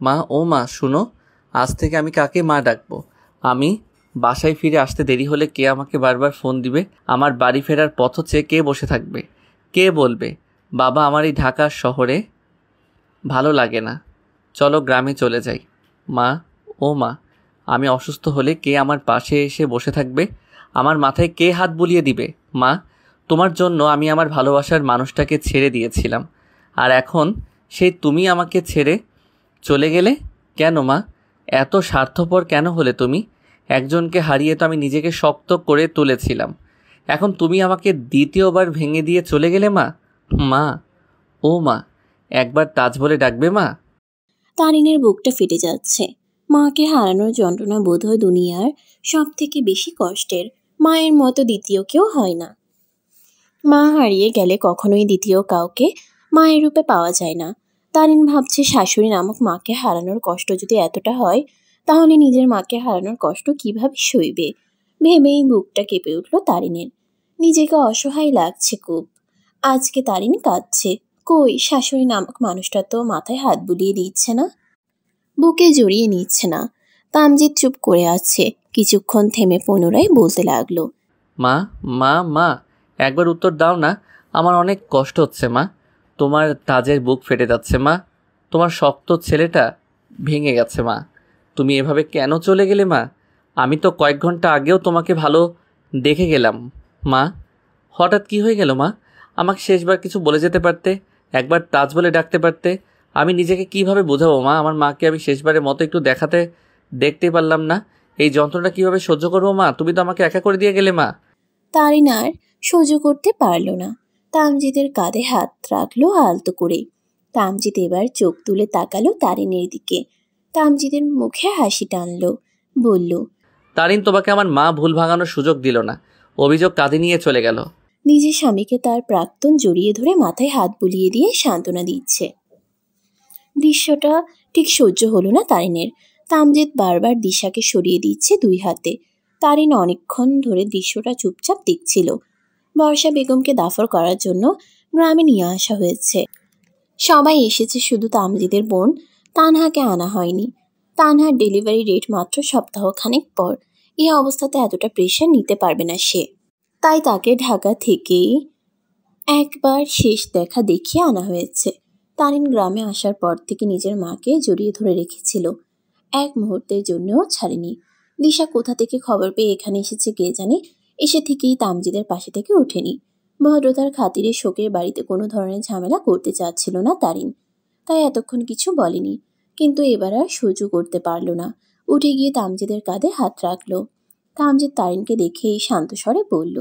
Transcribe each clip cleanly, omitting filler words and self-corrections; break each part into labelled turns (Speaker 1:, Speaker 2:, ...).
Speaker 1: মা, ও মা শুনো, আজ থেকে আমি কাকে মা ডাকবো? আমি বাসায় ফিরে আসতে দেরি হলে কে আমাকে বারবার ফোন দিবে? আমার বাড়ি ফেরার পথ চেয়ে কে বসে থাকবে? কে বলবে বাবা আমার এই ঢাকার শহরে ভালো লাগে না, চলো গ্রামে চলে যাই? মা, ও মা, আমি অসুস্থ হলে কে আমার পাশে এসে বসে থাকবে? আমার মাথায় কে হাত বুলিয়ে দিবে? মা, তোমার জন্য আমি আমার ভালোবাসার মানুষটাকে ছেড়ে দিয়েছিলাম, আর এখন সেই তুমি আমাকে ছেড়ে চলে গেলে কেন? মা, এত স্বার্থপর কেন হলে তুমি? একজনকে হারিয়ে তো আমি নিজেকে শক্ত করে তুলেছিলাম, এখন তুমি আমাকে দ্বিতীয়বার ভেঙে দিয়ে চলে গেলে মা। মা, ও মা, একবার তাজ বলে ডাকবে মা?
Speaker 2: তারিনের বুকটা ফেটে যাচ্ছে। মাকে হারানোর যন্ত্রণা বোধহয় দুনিয়ার সব থেকে বেশি কষ্টের। মায়ের মতো দ্বিতীয় কেউ হয় না। মা হারিয়ে গেলে কখনোই দ্বিতীয় কাউকে মায়ের রূপে পাওয়া যায় না। তারিন ভাবছে শাশুড়ি নামক মাকে হারানোর কষ্ট যদি এতটা হয়, তাহলে নিজের মাকে হারানোর কষ্ট কিভাবে সইবে। ভেবেই বুকটা কেঁপে উঠল তারিনের। নিজেকে অসহায় লাগছে খুব। আজকে তারিন কাঁদছে। কই, শাশুড়ি নামক মানুষটা তো মাথায় হাত বুলিয়ে দিচ্ছে না, বুকে জড়িয়ে নিচ্ছে না। তামজিৎ চুপ করে আছে। কিছুক্ষণ থেমে পুনরায় বলতে লাগলো,
Speaker 1: মা, মা, মা, একবার উত্তর দাও না, আমার অনেক কষ্ট হচ্ছে মা। তোমার তাজের বুক ফেটে যাচ্ছে মা, তোমার শক্ত ছেলেটা ভেঙে গেছে মা। তুমি এভাবে কেন চলে গেলে মা? আমি তো কয়েক ঘন্টা আগেও তোমাকে ভালো দেখে গেলাম মা। হঠাৎ কি হয়ে গেল মা? আমাকে শেষবার কিছু বলে যেতে পারতে, একবার তাজ বলে ডাকতে পারতে। আমি নিজেকে কিভাবে বোঝাবো মা? আমার মাকে আমি শেষবারের মতো একটু দেখতেই পারলাম না। এই যন্ত্রণা কিভাবে সহ্য করবো মা? তুমি তো আমাকে একা করে দিয়ে গেলে মা।
Speaker 2: তারিন আর সহ্য করতে পারল না। তামজিদের কাঁধে হাত রাখলো আলতো করে। তামজিদ এবার চোখ তুলে তাকালো তারিনের দিকে। তামজিদের মুখে হাসি টানলো, বলল,
Speaker 1: তারিন তোমাকে আমার মা ভুল ভাঙানোর সুযোগ দিল না, অভিযোগ কাঁধে নিয়ে চলে গেল।
Speaker 2: নিজের স্বামীকে তার প্রাক্তন জড়িয়ে ধরে মাথায় হাত বুলিয়ে দিয়ে সান্ত্বনা দিচ্ছে। দৃশ্যটা ঠিক সহ্য হলো না তারিনের। তামজিদ বারবার দিশাকে সরিয়ে দিচ্ছে দুই হাতে। তারিন অনেকক্ষণ ধরে দৃশ্যটা চুপচাপ দেখছিল। বর্ষা বেগমকে দাফন করার জন্য গ্রামে নিয়ে আসা হয়েছে। সবাই এসেছে, শুধু তামজিদের বোন তানহাকে আনা হয়নি। তানহার ডেলিভারি ডেট মাত্র সপ্তাহখানেক পর। এই অবস্থাতে এতটা প্রেশার নিতে পারবে না সে। তাই তাকে ঢাকা থেকেই একবার শেষ দেখা দেখিয়ে আনা হয়েছে। তারিন গ্রামে আসার পর থেকে নিজের মাকে জড়িয়ে ধরে রেখেছিল, এক মুহূর্তের জন্যও ছাড়েনি। দিশা কোথা থেকে খবর পেয়ে এখানে এসেছে কে জানে। এসে থেকেই তামজিদের পাশে থেকে ওঠেনি। ভদ্রতার খাতিরে শোকের বাড়িতে কোনো ধরনের ঝামেলা করতে চাচ্ছিল না তারিন, তাই এতক্ষণ কিছু বলেনি। কিন্তু এবার আর সহ্য করতে পারল না। উঠে গিয়ে তামজিদের কাঁধে হাত রাখলো। তামজিদ তারিনকে দেখেই শান্ত স্বরে বলল,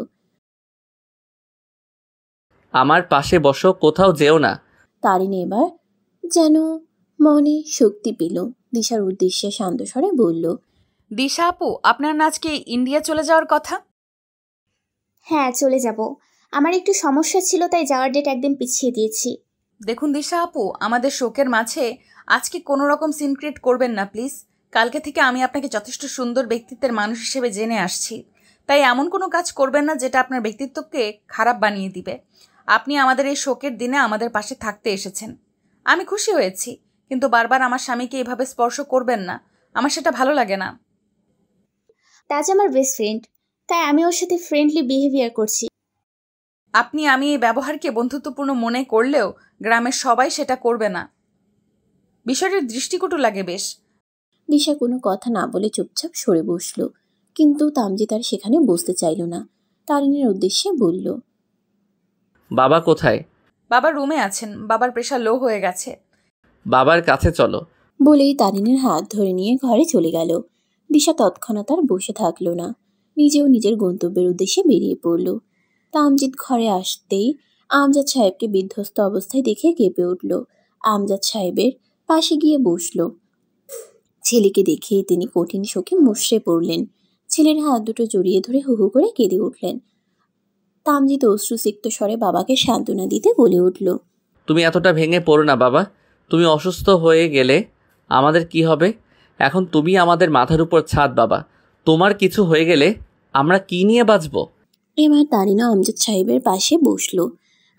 Speaker 1: আমার পাশে বসো, কোথাও যেও না।
Speaker 2: তারিন এবার যেন মনে শক্তি পেল। দিশার উদ্দেশ্যে শান্ত স্বরে বলল,
Speaker 3: দিশা আপু, আপনার না আজকে ইন্ডিয়া চলে যাওয়ার কথা?
Speaker 4: হ্যাঁ, চলে যাব। আমার একটু সমস্যা ছিল, তাই যাওয়ার ডেট একদিন পিছিয়ে দিয়েছি।
Speaker 3: দেখুন দিশা আপু, আমাদের শোকের মাঝে আজকে কোনো রকম সিন ক্রিয়েট করবেন না প্লিজ। কালকে থেকে আমি আপনাকে যথেষ্ট সুন্দর ব্যক্তিত্বের মানুষ হিসেবে জেনে আসছি, তাই এমন কোনো কাজ করবেন না যেটা আপনার ব্যক্তিত্বকে খারাপ বানিয়ে দিবে। আপনি আমাদের এই শোকের দিনে আমাদের পাশে থাকতে এসেছেন, আমি খুশি হয়েছি, কিন্তু বারবার আমার স্বামীকে এভাবে স্পর্শ করবেন না, আমার সেটা ভালো লাগে না।
Speaker 4: তাজ আমার বেস্ট ফ্রেন্ড, তাই আমি ওর সাথে ফ্রেন্ডলি বিহেভিয়ার করছি।
Speaker 3: আমি এই ব্যবহারকে বন্ধুত্বপূর্ণ মনে করলেও গ্রামের সবাই সেটা করবে না। বিষয়টির দৃষ্টিকটু লাগে বেশ।
Speaker 2: দিশা কোনো কথা না বলে চুপচাপ সরে বসল। কিন্তু তামজিদ আর সেখানে বসতে চাইল না। তারিনের উদ্দেশ্যে বলল,
Speaker 1: বাবা কোথায়?
Speaker 3: বাবা রুমে আছেন, বাবার প্রেশার লো হয়ে গেছে।
Speaker 1: বাবার কাছে চলো।
Speaker 2: বলেই তারিনের হাত ধরে নিয়ে ঘরে চলে গেল। দিশা তৎক্ষণাৎ আর বসে থাকলো না, নিজেও নিজের গন্তব্যের উদ্দেশ্যে বেরিয়ে পড়ল। তামজিদ ঘরে আসতেই আমজাদ সাহেবকে বিধ্বস্ত অবস্থায় দেখে কেঁপে উঠল। আমজাদ সাহেবের পাশে গিয়ে বসল। ছেলেকে দেখেই তিনি কঠিন শোকে মুষড়ে পড়লেন। ছেলের হাত দুটো জড়িয়ে ধরে হু হু করে কেঁদে উঠলেন। তামজিদ অশ্রুসিক্ত স্বরে বাবাকে সান্ত্বনা দিতে বলে উঠল,
Speaker 1: তুমি এতটা ভেঙে পড়ো না বাবা, তুমি অসুস্থ হয়ে গেলে আমাদের কি হবে? এখন তুমি আমাদের মাথার উপর ছাদ বাবা, তোমার কিছু হয়ে গেলে আমরা কি নিয়ে বাঁচবো?
Speaker 2: এবার তারিনা আমজাদ সাহেবের পাশে বসলো।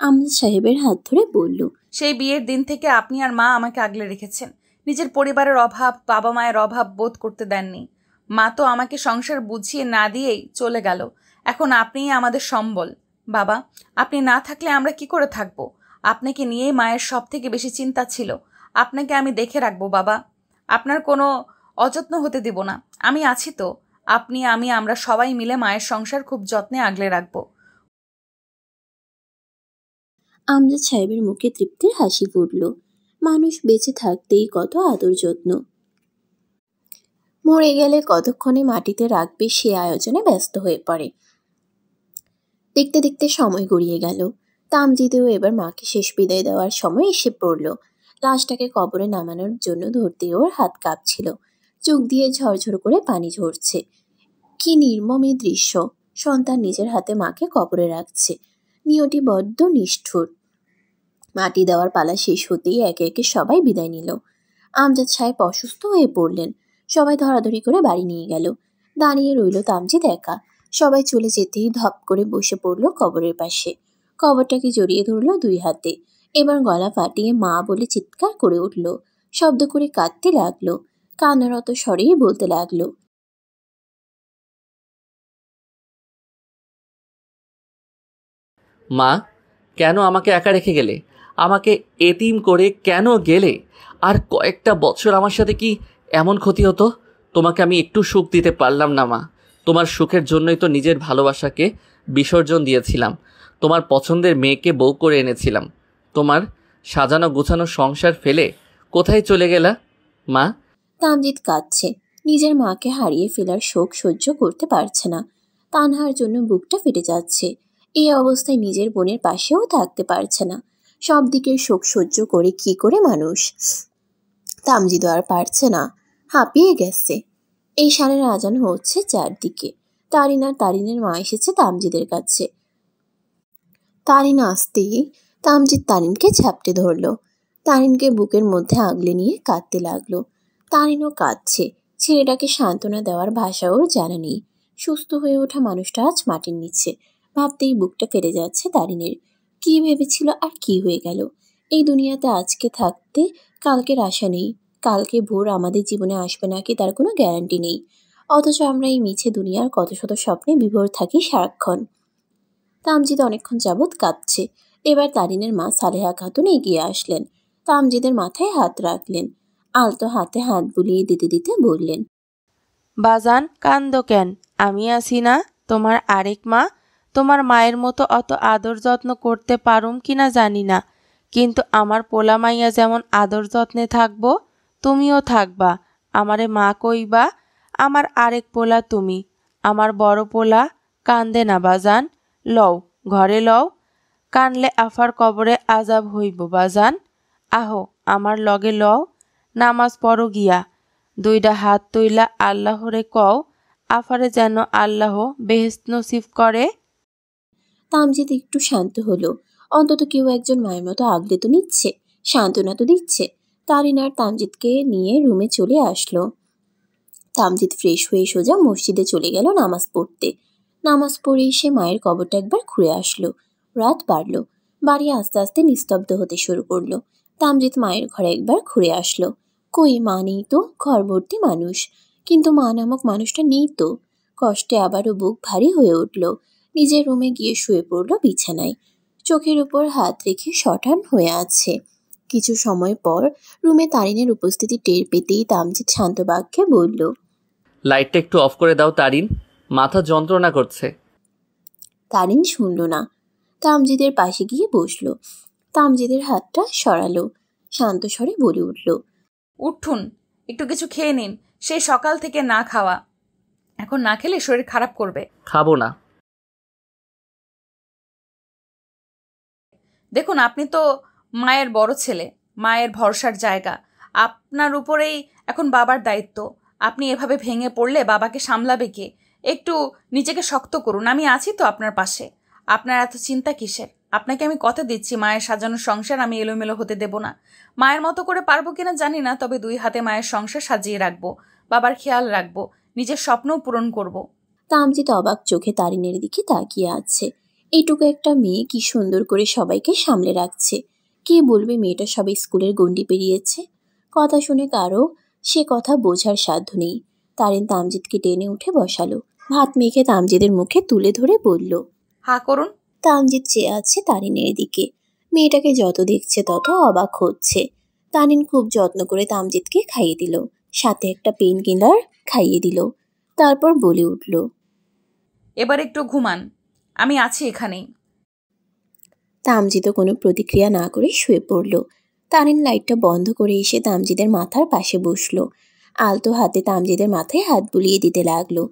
Speaker 2: আমজাদ সাহেবের হাত ধরে বলল,
Speaker 3: সেই বিয়ের দিন থেকে আপনি আর মা আমাকে আগলে রেখেছেন, নিজের পরিবারের অভাব, বাবা মায়ের অভাব বোধ করতে দেননি। মা তো আমাকে সংসার বুঝিয়ে না দিয়েই চলে গেল। এখন আপনিই আমাদের সম্বল। বাবা, আপনি না থাকলে আমরা কি করে থাকবো? আপনাকে নিয়েই মায়ের সব থেকে বেশি চিন্তা ছিল। আপনাকে আমি দেখে রাখবো বাবা, আপনার কোনো অযত্ন হতে দিব না। আমি আছি তো। আপনি, আমরা সবাই মিলে মায়ের সংসার খুব যত্নে আগলে রাখবো।
Speaker 2: আমজাদ সাহেবের মুখে তৃপ্তির হাসি ফুটল। মানুষ বেঁচে থাকতেই কত আদর যত্ন, মরে গেলে কতক্ষণে মাটিতে রাখবে সে আয়োজনে ব্যস্ত হয়ে পড়ে। দেখতে দেখতে সময় গড়িয়ে গেল। তামজিদেও এবার মাকে শেষ বিদায় দেওয়ার সময় এসে পড়ল। লাশটাকে কবরে নামানোর জন্য ধরতে ওর হাত কাঁপছিল, চোখ দিয়ে ঝরঝর করে পানি ঝরছে। কি নির্মম এই দৃশ্য! সন্তান নিজের হাতে মাকে কবরে রাখছে। নিয়তি বড্ড নিষ্ঠুর। মাটি দেওয়ার পালা শেষ হতেই একে একে সবাই বিদায় নিল। আমজাদ সাহেব অসুস্থ হয়ে পড়লেন। সবাই ধরাধরি করে বাড়ি নিয়ে গেল। দাঁড়িয়ে রইল তামজিদ একা। সবাই চলে যেতেই ধপ করে বসে পড়ল কবরের পাশে। কবরটাকে জড়িয়ে ধরল দুই হাতে। এবার গলা ফাটিয়ে মা বলে চিৎকার করে উঠল। শব্দ করে কাঁদতে লাগলো। কান্নারত স্বরেই বলতে লাগলো,
Speaker 1: মা, কেন আমাকে একা রেখে গেলে? আমাকে এতিম করে কেন গেলে? আর কয়েকটা বছর আমার সাথে কি এমন ক্ষতি হতো? তোমাকে আমি একটু সুখ দিতে পারলাম না মা। তোমার সুখের জন্যই তো নিজের ভালোবাসাকে বিসর্জন দিয়েছিলাম। তোমার পছন্দের মেয়েকে বউ করে এনেছিলাম। তোমার সাজানো গোছানো সংসার ফেলে কোথায় চলে গেলা মা?
Speaker 2: তামজিদ কাঁদছে। নিজের মাকে হারিয়ে ফেলার শোক সহ্য করতে পারছে না। তানহার জন্য বুকটা ফেটে যাচ্ছে। এই অবস্থায় নিজের বোনের পাশেও থাকতে পারছে না। সব দিকের শোক সহ্য করে কি করে মানুষ? তামজিদ আর পারছে না, হাঁপিয়ে গেছে। এই সারের আজান হচ্ছে চারদিকে। তারিন আর তারিনের মা এসেছে তামজিদের কাছে। তারিন আসতেই তামজিদ তারিনকে ঝাপটে ধরল। তারিনকে বুকের মধ্যে আগলে নিয়ে কাঁদতে লাগলো। তারিনও কাঁদছে। ছেলেটাকে সান্ত্বনা দেওয়ার ভাষা ওর জানা নেই। সুস্থ হয়ে ওঠা মানুষটা আজ মাটির নিচে। ভাবতেই বুকটা ফেটে যাচ্ছে তারিনের। কি ভেবেছিল আর কি হয়ে গেল? এই দুনিয়াতে আজকে থাকতে কালকের আশা নেই। কালকে ভোর আমাদের জীবনে আসবে নাকি তার কোনো গ্যারান্টি নেই। অথচ আমরা এই মিছে দুনিয়ার কত শত স্বপ্নে বিভোর থাকি সারাক্ষণ। তামজিদ অনেকক্ষণ যাবৎ কাঁদছে। এবার তারিনের মা সালেহা খাতুন এগিয়ে আসলেন। তামজিদের মাথায় হাত রাখলেন। আলতো হাতে হাত বুলিয়ে দিতে দিতে বললেন,
Speaker 5: বাজান, কান্দো কেন? আমি আছি না, তোমার আরেক মা। তোমার মায়ের মতো অত আদর যত্ন করতে পারুম কিনা জানি না, কিন্তু আমার পোলা মাইয়া যেমন আদর যত্নে থাকবো, তুমিও থাকবা। আমারে মা কইবা। আমার আরেক পোলা তুমি। আমার বড় পোলা কান্দে না বাজান। লও, ঘরে লও। কানলে আফার কবরে আজাব হইব বাজান। আহো, আমার লগে লও। নামাজ পড়ো গিয়া। দুইটা হাত তুইলা আল্লাহরে কও, আফারে যেন আল্লাহ বেহেশত নসিব করে।
Speaker 2: তামজিদ একটু শান্ত হলো। অন্তত কেউ একজন মায়ের মতো আগলে তো নিচ্ছে, সান্ত্বনা তো দিচ্ছে। তারিন আর তামজিদকে নিয়ে রুমে চলে আসলো। তামজিদ ফ্রেশ হয়ে সোজা মসজিদে চলে গেল নামাজ পড়তে। নামাজ পড়ে এসে মায়ের কবরটা একবার ঘুরে আসলো। রাত বাড়ল। বাড়ি আস্তে আস্তে নিস্তব্ধ হতে শুরু করলো। তামজিদ মায়ের ঘরে একবার ঘুরে আসলো। কই মা নেই তো, ঘর ভর্তি মানুষ, কিন্তু মা নামক মানুষটা নেই তো। কষ্টে আবারও বুক ভারী হয়ে উঠল। নিজের রুমে গিয়ে শুয়ে পড়ল বিছানায়। চোখের উপর হাত রেখে শটান হয়ে আছে। কিছু সময় পর রুমে তারিনের উপস্থিতি টের পেতেই তামজিদ শান্ত বাক্যে বলল,
Speaker 1: লাইটটা একটু অফ করে দাও তারিন, মাথা যন্ত্রণা করছে।
Speaker 2: তারিন শুনল না। তামজিদের পাশে গিয়ে বসল। তামজিদের হাতটা সরালো। শান্ত স্বরে বলে উঠল,
Speaker 3: উঠুন, একটু কিছু খেয়ে নিন। সেই সকাল থেকে না খাওয়া। এখন না খেলে শরীর খারাপ করবে।
Speaker 1: খাবো না।
Speaker 3: দেখুন, আপনি তো মায়ের বড় ছেলে, মায়ের ভরসার জায়গা। আপনার উপরেই এখন বাবার দায়িত্ব। আপনি এভাবে ভেঙে পড়লে বাবাকে সামলাবে কে? একটু নিজেকে শক্ত করুন। আমি আছি তো আপনার পাশে। আপনার এত চিন্তা কিসের? আপনাকে আমি কথা দিচ্ছি, মায়ের সাজানো সংসার আমি এলোমেলো হতে দেব না। মায়ের মতো করে পারবো কিনা জানি না, তবে দুই হাতে মায়ের সংসার সাজিয়ে রাখবো, বাবার খেয়াল রাখবো, নিজের স্বপ্নও পূরণ করব।
Speaker 2: তামজিদ অবাক চোখে তারিনের দিকে তাকিয়ে আছে। এইটুকু একটা মেয়ে কি সুন্দর করে সবাইকে সামলে রাখছে। কে বলবে মেয়েটা সবাই স্কুলের গণ্ডি পেরিয়েছে? কথা শুনে কারো সে কথা বোঝার সাধ্য নেই। তারিন তামজিদকে টেনে উঠে বসালো, ভাত মেখে তামজিদের মুখে তুলে ধরে বলল।
Speaker 3: হা করুন।
Speaker 2: তামজিদ চেয়ে আছে তারিনের দিকে। মেয়েটাকে যত দেখছে তত অবাক হচ্ছে। তারিন খুব যত্ন করে তামজিদকে খাইয়ে দিল, সাথে একটা পেন কিলার খাইয়ে দিল। তারপর বলে উঠল,
Speaker 3: এবার একটু ঘুমান, আমি আছি এখানেই।
Speaker 2: তামজিদও কোনো প্রতিক্রিয়া না করে শুয়ে পড়ল। তারিন লাইটটা বন্ধ করে এসে তামজিদের মাথার পাশে বসলো। আলতো হাতে তামজিদের মাথায় হাত বুলিয়ে দিতে লাগলো।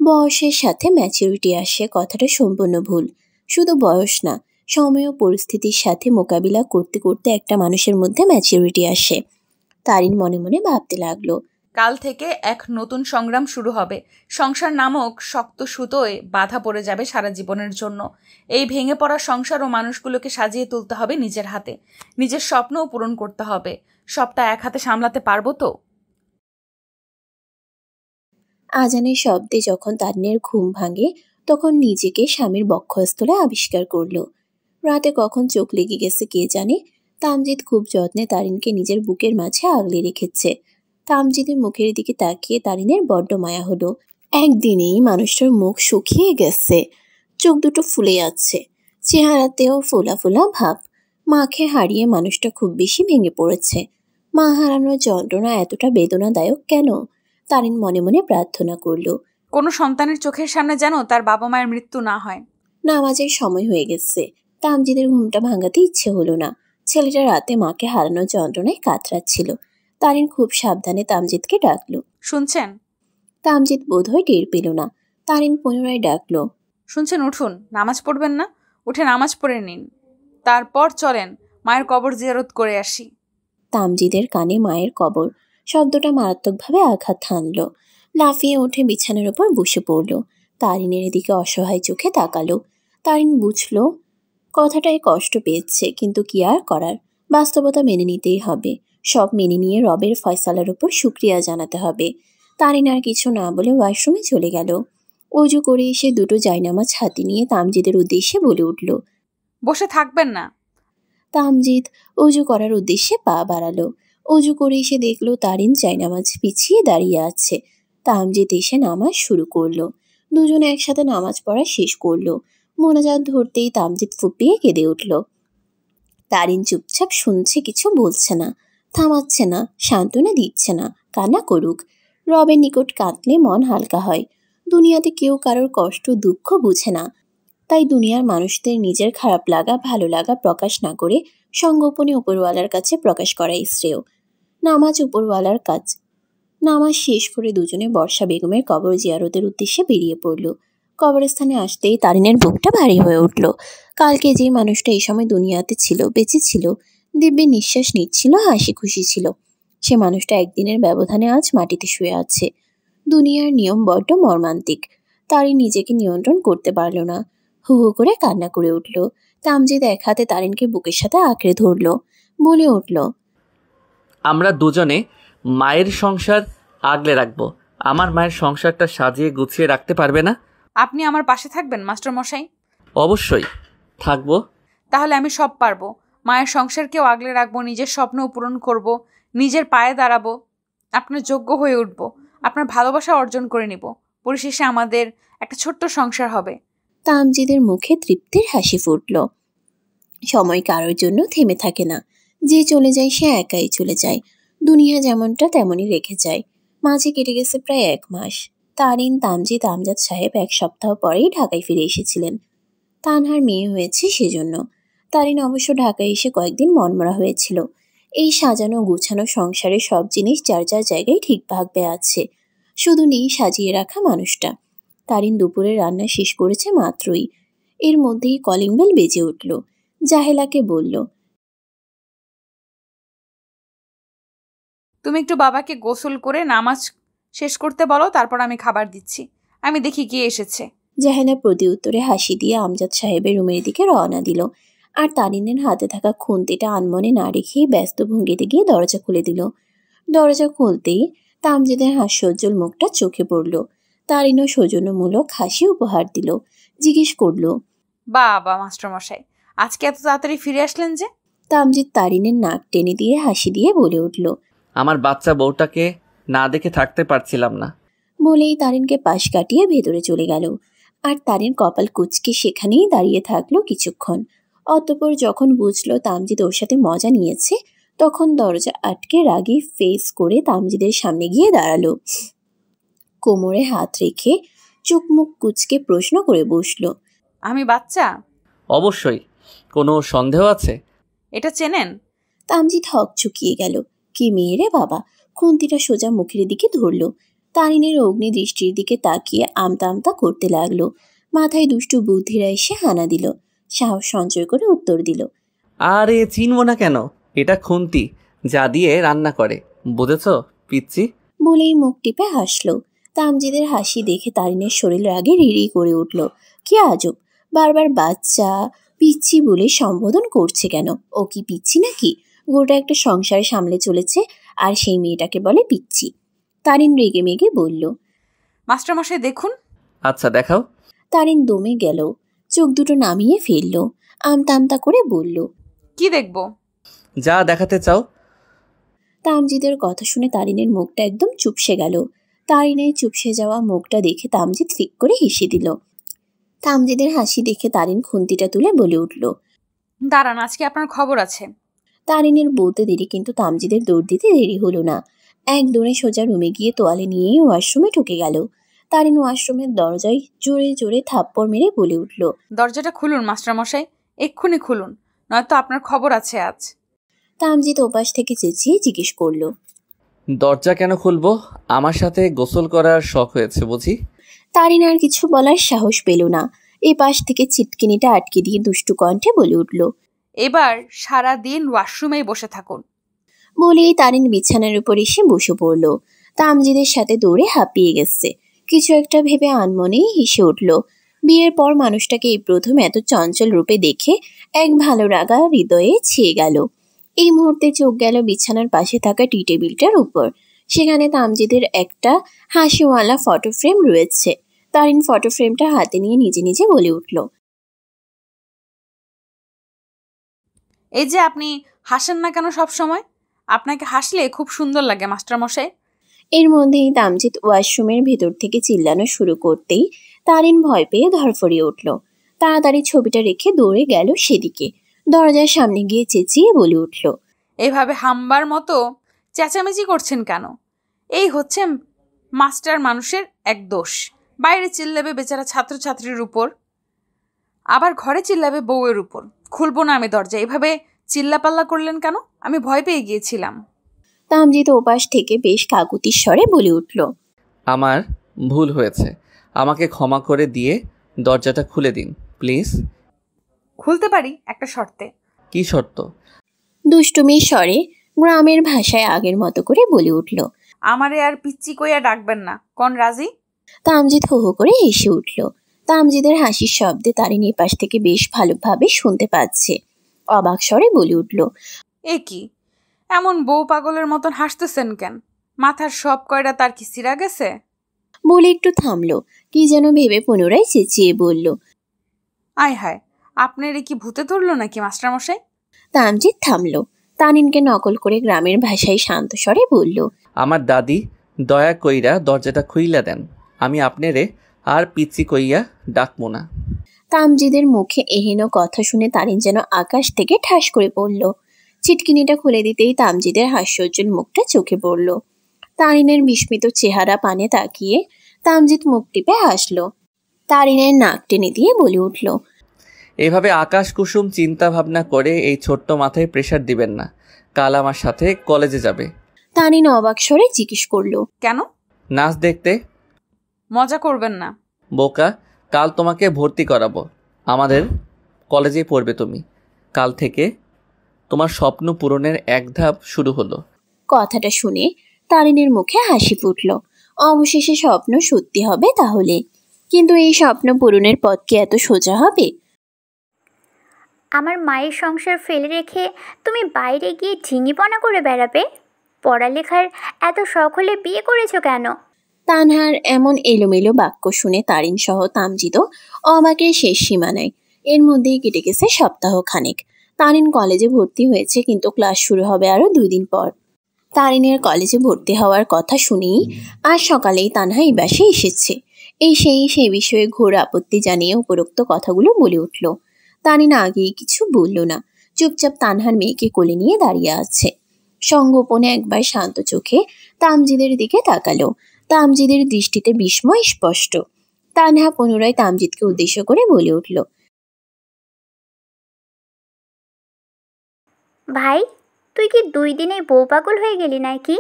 Speaker 2: বয়সের সাথে ম্যাচুরিটি আসে কথাটা সম্পূর্ণ ভুল। শুধু বয়স না, সময় ও পরিস্থিতির সাথে মোকাবিলা করতে করতে একটা মানুষের মধ্যে ম্যাচুরিটি আসে। তারিন মনে মনে ভাবতে লাগলো,
Speaker 3: কাল থেকে এক নতুন সংগ্রাম শুরু হবে। সংসার নামক শক্ত সুতোয় বাধা পড়ে যাবে সারা জীবনের জন্য। এই ভেঙে পড়া সংসার ও মানুষগুলোকে সাজিয়ে তুলতে হবে নিজের হাতে। নিজের স্বপ্নও পূরণ করতে হবে। সবটা এক হাতে সামলাতে পারবো তো?
Speaker 2: আজানের শব্দে যখন তারিনের ঘুম ভাঙে তখন নিজেকে স্বামীর বক্ষস্থলে আবিষ্কার করলো। রাতে কখন চোখ লেগে গেছে কে জানে। তামজিদ খুব যত্নে তারিনকে নিজের বুকের মাঝে আগলে রেখেছে। তামজিদের মুখের দিকে তাকিয়ে তারিনের বড্ড মায়া হলো। একদিনেই মানুষটার মুখ শুকিয়ে গেছে, চোখ দুটো ফুলে যাচ্ছে, চেহারাতেও ফোলা ফোলা ভাব। মাকে হারিয়ে মানুষটা খুব বেশি ভেঙে পড়েছে। মা হারানোর যন্ত্রণা এতটা বেদনাদায়ক কেন? তারিন মনে মনে প্রার্থনা করল,
Speaker 3: কোনো সন্তানের চোখের সামনে যেন তার বাবা মায়ের মৃত্যু না হয়।
Speaker 2: নামাজের সময় হয়ে গেছে। তামজিদের ঘুমটা ভাঙাতে ইচ্ছে হলো না। ছেলেটা রাতে মাকে হারানোর যন্ত্রণায় কাতরাচ্ছিল। তারিন খুব সাবধানে তামজিদকে ডাকলো।
Speaker 3: শুনছেন?
Speaker 2: তামজিদ বোধহয় টের পেল না। তারিন পুনরায় ডাকলো,
Speaker 3: শুনছেন? উঠুন, নামাজ পড়বেন না? উঠে নামাজ পড়ে নিন, তারপর চলেন মায়ের কবর জিয়ারত করে আসি।
Speaker 2: তামজিদের কানে মায়ের কবর শব্দটা মারাত্মকভাবে আঘাত হানল। লাফিয়ে উঠে বিছানার উপর বসে পড়ল। তারিনের দিকে অসহায় চোখে তাকালো। তারিন বুঝল কথাটায় কষ্ট পেয়েছে, কিন্তু কি আর করার, বাস্তবতা মেনে নিতেই হবে। সব মেনে নিয়ে রবের ফয়সালার উপর শুকরিয়া জানাতে হবে। তারিন আর কিছু না বলে ওয়াশরুমে চলে গেল। অজু করে এসে দুটো জায়নামাজ হাতে নিয়ে তামজিদের উদ্দেশ্যে বলে উঠল।
Speaker 3: বসে থাকবেন না।
Speaker 2: তামজিদ অজু করার উদ্দেশ্যে পা বাড়ালো। অজু করে এসে দেখলো তারিন জায়নামাজ পিছিয়ে দাঁড়িয়ে আছে। তামজিদ এসে নামাজ শুরু করলো। দুজনে একসাথে নামাজ পড়া শেষ করলো। মোনাজাত ধরতেই তামজিদ ফুপিয়ে কেঁদে উঠল। তারিন চুপচাপ শুনছে, কিছু বলছে না, থামাচ্ছে না, সান্ত্বনা দিচ্ছে না। কান্না করুক, রবের নিকট কাঁদলে মন হালকা হয়। দুনিয়াতে কেউ কারোর কষ্ট দুঃখ বুঝে না, তাই দুনিয়ার মানুষদের নিজের খারাপ লাগা ভালো লাগা প্রকাশ না করে সংগোপনে উপরওয়ালার কাছে প্রকাশ করাই শ্রেয়। নামাজ উপরওয়ালার কাজ। নামাজ শেষ করে দুজনে বর্ষা বেগমের কবর জিয়ারতের উদ্দেশ্যে বেরিয়ে পড়ল। কবরস্থানে আসতেই তারিনের বুকটা ভারী হয়ে উঠল। কালকে যে মানুষটা এই সময় দুনিয়াতে ছিল, বেঁচে ছিল, দিব্যি নিঃশ্বাস নিচ্ছিল, হাসি খুশি ছিল, সে মানুষটা একদিনের ব্যবধানে আজ মাটিতে শুয়ে আছে। দুনিয়ার নিয়ম বড্ড মর্মান্তিক। তারিন নিজেকে নিয়ন্ত্রণ করতে পারল না, হু হু করে কান্না করে উঠল। তামজিদ এক হাতে তারিনকে বুকের সাথে আঁকড়ে ধরল, বলে উঠল,
Speaker 1: আমরা দুজনে মায়ের সংসার আগলে রাখবো। আমার মায়ের সংসারটা সাজিয়ে গুছিয়ে রাখতে পারবে না?
Speaker 3: আপনি আমার পাশে থাকবেন মাস্টার মশাই?
Speaker 1: অবশ্যই থাকবো।
Speaker 3: তাহলে আমি সব পারবো। মায়ের সংসারকেও আগলে রাখবো, নিজের স্বপ্নও পূরণ করব, নিজের পায়ে দাঁড়াবো, আপনার যোগ্য হয়ে উঠব, আপনার ভালোবাসা অর্জন করে নিব। পরিশেষে আমাদের একটা ছোট্ট সংসার হবে।
Speaker 2: তামজিদের মুখে তৃপ্তির হাসি ফুটল। সময় কারোর জন্য থেমে থাকে না। যে চলে যায় সে একাই চলে যায়। দুনিয়া যেমনটা তেমনই রেখে যায়। মাঝে কেটে গেছে প্রায় 1 মাস। তারিন, তামজিদ, আমজাদ সাহেব 1 সপ্তাহ পরেই ঢাকায় ফিরে এসেছিলেন। তানহার মেয়ে হয়েছে সেজন্য। তারিন অবশ্য ঢাকায় এসে কয়েকদিন মনমরা হয়েছিল। এই সাজানো গুছানো সংসারে সব জিনিস যার যার জায়গায় ঠিকভাবে আছে, শুধু নেই সাজিয়ে রাখা মানুষটা। তারিন দুপুরে রান্না শেষ করেছে মাত্রই। এর মধ্যেই কলিং বেল বেজে উঠল। জাহেলাকে বলল,
Speaker 3: তুমি একটু বাবাকে গোসল করে নামাজ শেষ করতে বলো, তারপর আমি খাবার দিচ্ছি। আমি দেখি কে এসেছে।
Speaker 2: জাহেলা প্রতি উত্তরে হাসি দিয়ে আমজাদ সাহেবের রুমের দিকে রওনা দিল। আর তারিনের হাতে থাকা খুন্তিটা আনমনে না রেখেই ব্যস্ত ভঙ্গিতে গিয়ে দরজা খুলে দিল। দরজা খুলতেই তামজিদের হাস্যোজ্জ্বল মুখটা চোখে পড়ল। তারিনও সৌজন্যমূলক হাসি উপহার দিল। জিজ্ঞেস করল,
Speaker 3: বাবা মাস্টার মশাই, আজকে এত তাড়াতাড়ি ফিরে আসলেন যে?
Speaker 2: তামজিদ তারিনের নাক টেনে দিয়ে হাসি দিয়ে বলে উঠল,
Speaker 1: আমার বাচ্চা বউটাকে না দেখে থাকতে পারছিলাম না।
Speaker 2: বলেই তারিনকে পাশ কাটিয়ে ভেতরে চলে গেল। আর তারিন কপাল কুঁচকে সেখানেই দাঁড়িয়ে থাকলো কিছুক্ষণ। অতঃপর যখন বুঝলো তামজিদ ওর সাথে মজা নিয়েছে, তখন দরজা আটকে রাগী ফেস করে তামজিদের সামনে গিয়ে দাঁড়ালো। কোমরে হাত রেখে চোখ মুখ কুঁচকে প্রশ্ন করে বসলো,
Speaker 3: আমি বাচ্চা?
Speaker 1: অবশ্যই। কোনো সন্দেহ আছে?
Speaker 3: এটা চেনেন?
Speaker 2: তামজিদ হক চুকিয়ে গেল। কি মেয়ে রে বাবা! খুন্তিটা সোজা মুখের দিকে ধরল। তারিনের অগ্নি দৃষ্টির দিকে তাকিয়ে আমতা আমতা করতে লাগলো। মাথায় দুষ্টু বুদ্ধিরা এসে হানা দিল। সাহস সঞ্চয় করে উত্তর দিল,
Speaker 1: আরে চিনবো না কেন? এটা খুন্তি, যা দিয়ে রান্না করে, বুঝেছ পিচ্ছি?
Speaker 2: বলেই মুখ টিপে হাসলো। তামজিদের হাসি দেখে তারিনের শরীর রাগে রিড়ি করে উঠল। কি আজব, বারবার বাচ্চা পিচ্ছি বলে সম্বোধন করছে কেন? ও কি পিচ্ছি নাকি? গোটা একটা সংসার সামলে চলেছে, আর সেই মেয়েটাকে বলে পিচ্ছি। তারিন রেগে মেগে বলল,
Speaker 3: মাস্টারমশাই দেখুন।
Speaker 1: আচ্ছা দেখাও।
Speaker 2: তারিন দমে গেল, চোখ দুটো নামিয়ে ফেলল। আমতা আমতা করে বলল,
Speaker 3: কি দেখব?
Speaker 1: যা দেখাতে চাও।
Speaker 2: তামজিদের কথা শুনে তারিনের মুখটা একদম চুপসে গেল। তারিনের চুপসে যাওয়া মুখটা দেখে তামজিদ ফিক করে হেসে দিল। তামজিদের হাসি দেখে তারিন খুন্তিটা তুলে বলে উঠল,
Speaker 3: দাঁড়ান, আজকে আপনার খবর আছে।
Speaker 2: তারিনের বলতে দেরি, কিন্তু তামজিদের দৌড় দিতে দেরি হলো না। এক দৌড়ে সোজা রুমে গিয়ে তোয়ালে নিয়েই ওয়াশরুমে ঢুকে গেল। তারিন ওয়াশরুমের দরজায় জোরে জোরে থাপ্পড় মেরে বলে উঠল,
Speaker 3: দরজাটা খুলুন মাস্টারমশাই, এক্ষুনি খুলুন, নয়তো আপনার খবর আছে আজ।
Speaker 2: তামজিদ ওপাশ থেকে চেঁচিয়ে জিজ্ঞেস করলো,
Speaker 1: দরজা কেন খুলবো? আমার সাথে গোসল করার শখ হয়েছে বুঝি?
Speaker 2: তারিন আর কিছু বলার সাহস পেল না। এ পাশ থেকে চিটকিনিটা আটকে দিয়ে দুষ্টু কণ্ঠে বলে উঠল,
Speaker 3: এবার সারা দিন ওয়াশরুমেই বসে থাকুন।
Speaker 2: বলেই তারিন বিছানার উপর এসে বসে পড়ল। তামজিদের সাথে দৌড়ে হাঁপিয়ে গেছে। কিছু একটা ভেবে আনমনেই হেসে উঠল। বিয়ের পর মানুষটাকে এই প্রথম এত চঞ্চল রূপে দেখে এক ভালো লাগা হৃদয়ে ছেয়ে গেল। এই মুহূর্তে চোখ গেল বিছানার পাশে থাকা টি টেবিলটার উপর। সেখানে তামজিদের একটা হাসিওয়ালা ফটো ফ্রেম রয়েছে। তারিন ফটো ফ্রেমটা হাতে নিয়ে নিজে নিজে বলে উঠল,
Speaker 3: এই যে আপনি হাসেন না কেন সব সময়? আপনাকে হাসলে খুব সুন্দর লাগে মাস্টারমশাই।
Speaker 2: এর মধ্যেই তামজিদ ওয়াশরুমের ভেতর থেকে চিল্লানো শুরু করতেই তারিন ভয় পেয়ে ধরফড়িয়ে উঠল। তাড়াতাড়ি ছবিটা রেখে দৌড়ে গেল সেদিকে। দরজার সামনে গিয়ে চেঁচিয়ে বলে উঠল,
Speaker 3: এইভাবে হাম্বার মতো চেঁচামেচি করছেন কেন? এই হচ্ছে মাস্টার মানুষের এক দোষ। বাইরে চিল্লাবে বেচারা ছাত্রছাত্রীর উপর, আবার ঘরে চিল্লাবে বউয়ের উপর। খুলবো না আমি দরজা। এভাবে চিল্লাপাল্লা করলেন কেন? আমি ভয় পেয়ে গিয়েছিলাম।
Speaker 2: তামজিদ ওপাশ থেকে বেশ কাকুতির স্বরে বলে উঠল,
Speaker 1: আমার ভুল হয়েছে, আমাকে ক্ষমা করে দিয়ে দরজাটা খুলে দিন প্লিজ।
Speaker 3: খুলতে পারি একটা শর্তে।
Speaker 1: কি শর্ত?
Speaker 2: দুষ্টুমির স্বরে গ্রামের ভাষায় আগের মতো করে বলে উঠল।
Speaker 3: আমারে আর পিচ্চি কইয়া ডাকবেন না, কোন রাজি?
Speaker 2: তামজিদ হো হো করে হেসে উঠল। তামজিদের হাসির শব্দে তারিন এপাশ থেকে বেশ ভালোভাবে শুনতে পাচ্ছে। অবাক স্বরে বলে উঠল,
Speaker 3: এ কি এমন বউ পাগলের মতন হাসতেছেন কেন? মাথার সব কয়টা তার কি সিরা গেছে?
Speaker 2: বলে একটু থামলো। কি যেন ভেবে পুনরায় চেঁচিয়ে বলল,
Speaker 3: আয় হায়, আপনার কি ভূতে ধরলো নাকি মাস্টারমশাই?
Speaker 2: তামজিদ থামলো। তানিনকে নকল করে গ্রামের ভাষায় শান্ত স্বরে বলল,
Speaker 1: আমার দাদি, দয়া কইরা দরজাটা খুইলা দেন, আমি আপনারে আর পিচ্ছি কইয়া ডাকবো না।
Speaker 2: তামজিদের মুখে এহেন কথা শুনে তারিন যেন আকাশ থেকে ঠাস করে পড়ল। চিটকিনিটা খুলে দিতেই তামজিদের হাস্যোজ্জ্বল মুখটা চোখে পড়ল। তারিনের বিস্মিত চেহারা পানে তাকিয়ে তামজিদ মুখ টিপে হাসল। তারিনের নাক টেনে দিয়ে বলে উঠল,
Speaker 1: এভাবে আকাশ কুসুম চিন্তা ভাবনা করে এই ছোট্ট মাথায় প্রেশার দিবেন না। কাল আমার সাথে কলেজে যাবে।
Speaker 2: তারিন অবাক স্বরে জিজ্ঞেস করল,
Speaker 3: কেন?
Speaker 1: নাচ দেখতে।
Speaker 3: মজা করবেন না।
Speaker 1: বোকা, কাল তোমাকে ভর্তি করাবো, আমাদের কলেজেই পড়বে তুমি। কাল থেকে তোমার স্বপ্ন পূরণের এক ধাপ শুরু হলো।
Speaker 2: কথাটা শুনে তারিনের মুখে হাসি ফুটল। অবশেষে স্বপ্ন সত্যি হবে তাহলে। কিন্তু এই স্বপ্ন পূরণের পথ কি এত সোজা হবে?
Speaker 4: আমার মায়ের সংসার ফেলে রেখে তুমি বাইরে গিয়ে ঝিঙিপনা করে বেড়াবে? পড়ালেখার এত শখ হলে বিয়ে করেছো কেন?
Speaker 2: তানহার এমন এলোমেলো বাক্য শুনে তারিন সহ তামজিদও অবাকের শেষ সীমানায়। এর মধ্যেই কেটে গেছে সপ্তাহ খানেক। তারিন কলেজে ভর্তি হয়েছে, কিন্তু ক্লাস শুরু হবে আরো 2 দিন পর। তারিনের কলেজে ভর্তি হওয়ার কথা শুনেই আজ সকালেই তানহা এই বাসে এসেছে। সেই বিষয়ে ঘোর আপত্তি জানিয়ে উপরোক্ত কথাগুলো বলে উঠল। তারিন আগেই কিছু বলল না, চুপচাপ তানহার মেয়েকে কোলে নিয়ে দাঁড়িয়ে আছে। সংগোপনে একবার শান্ত চোখে তামজিদের দিকে তাকালো। তামজিদের দৃষ্টিতে বিস্ময় স্পষ্ট। তানহা পুনরায় তামজিদকে উদ্দেশ্য করে বলে উঠল,
Speaker 4: ভাই, তুই কি 2 দিনেই বউ পাগল হয়ে গেলি নাকি?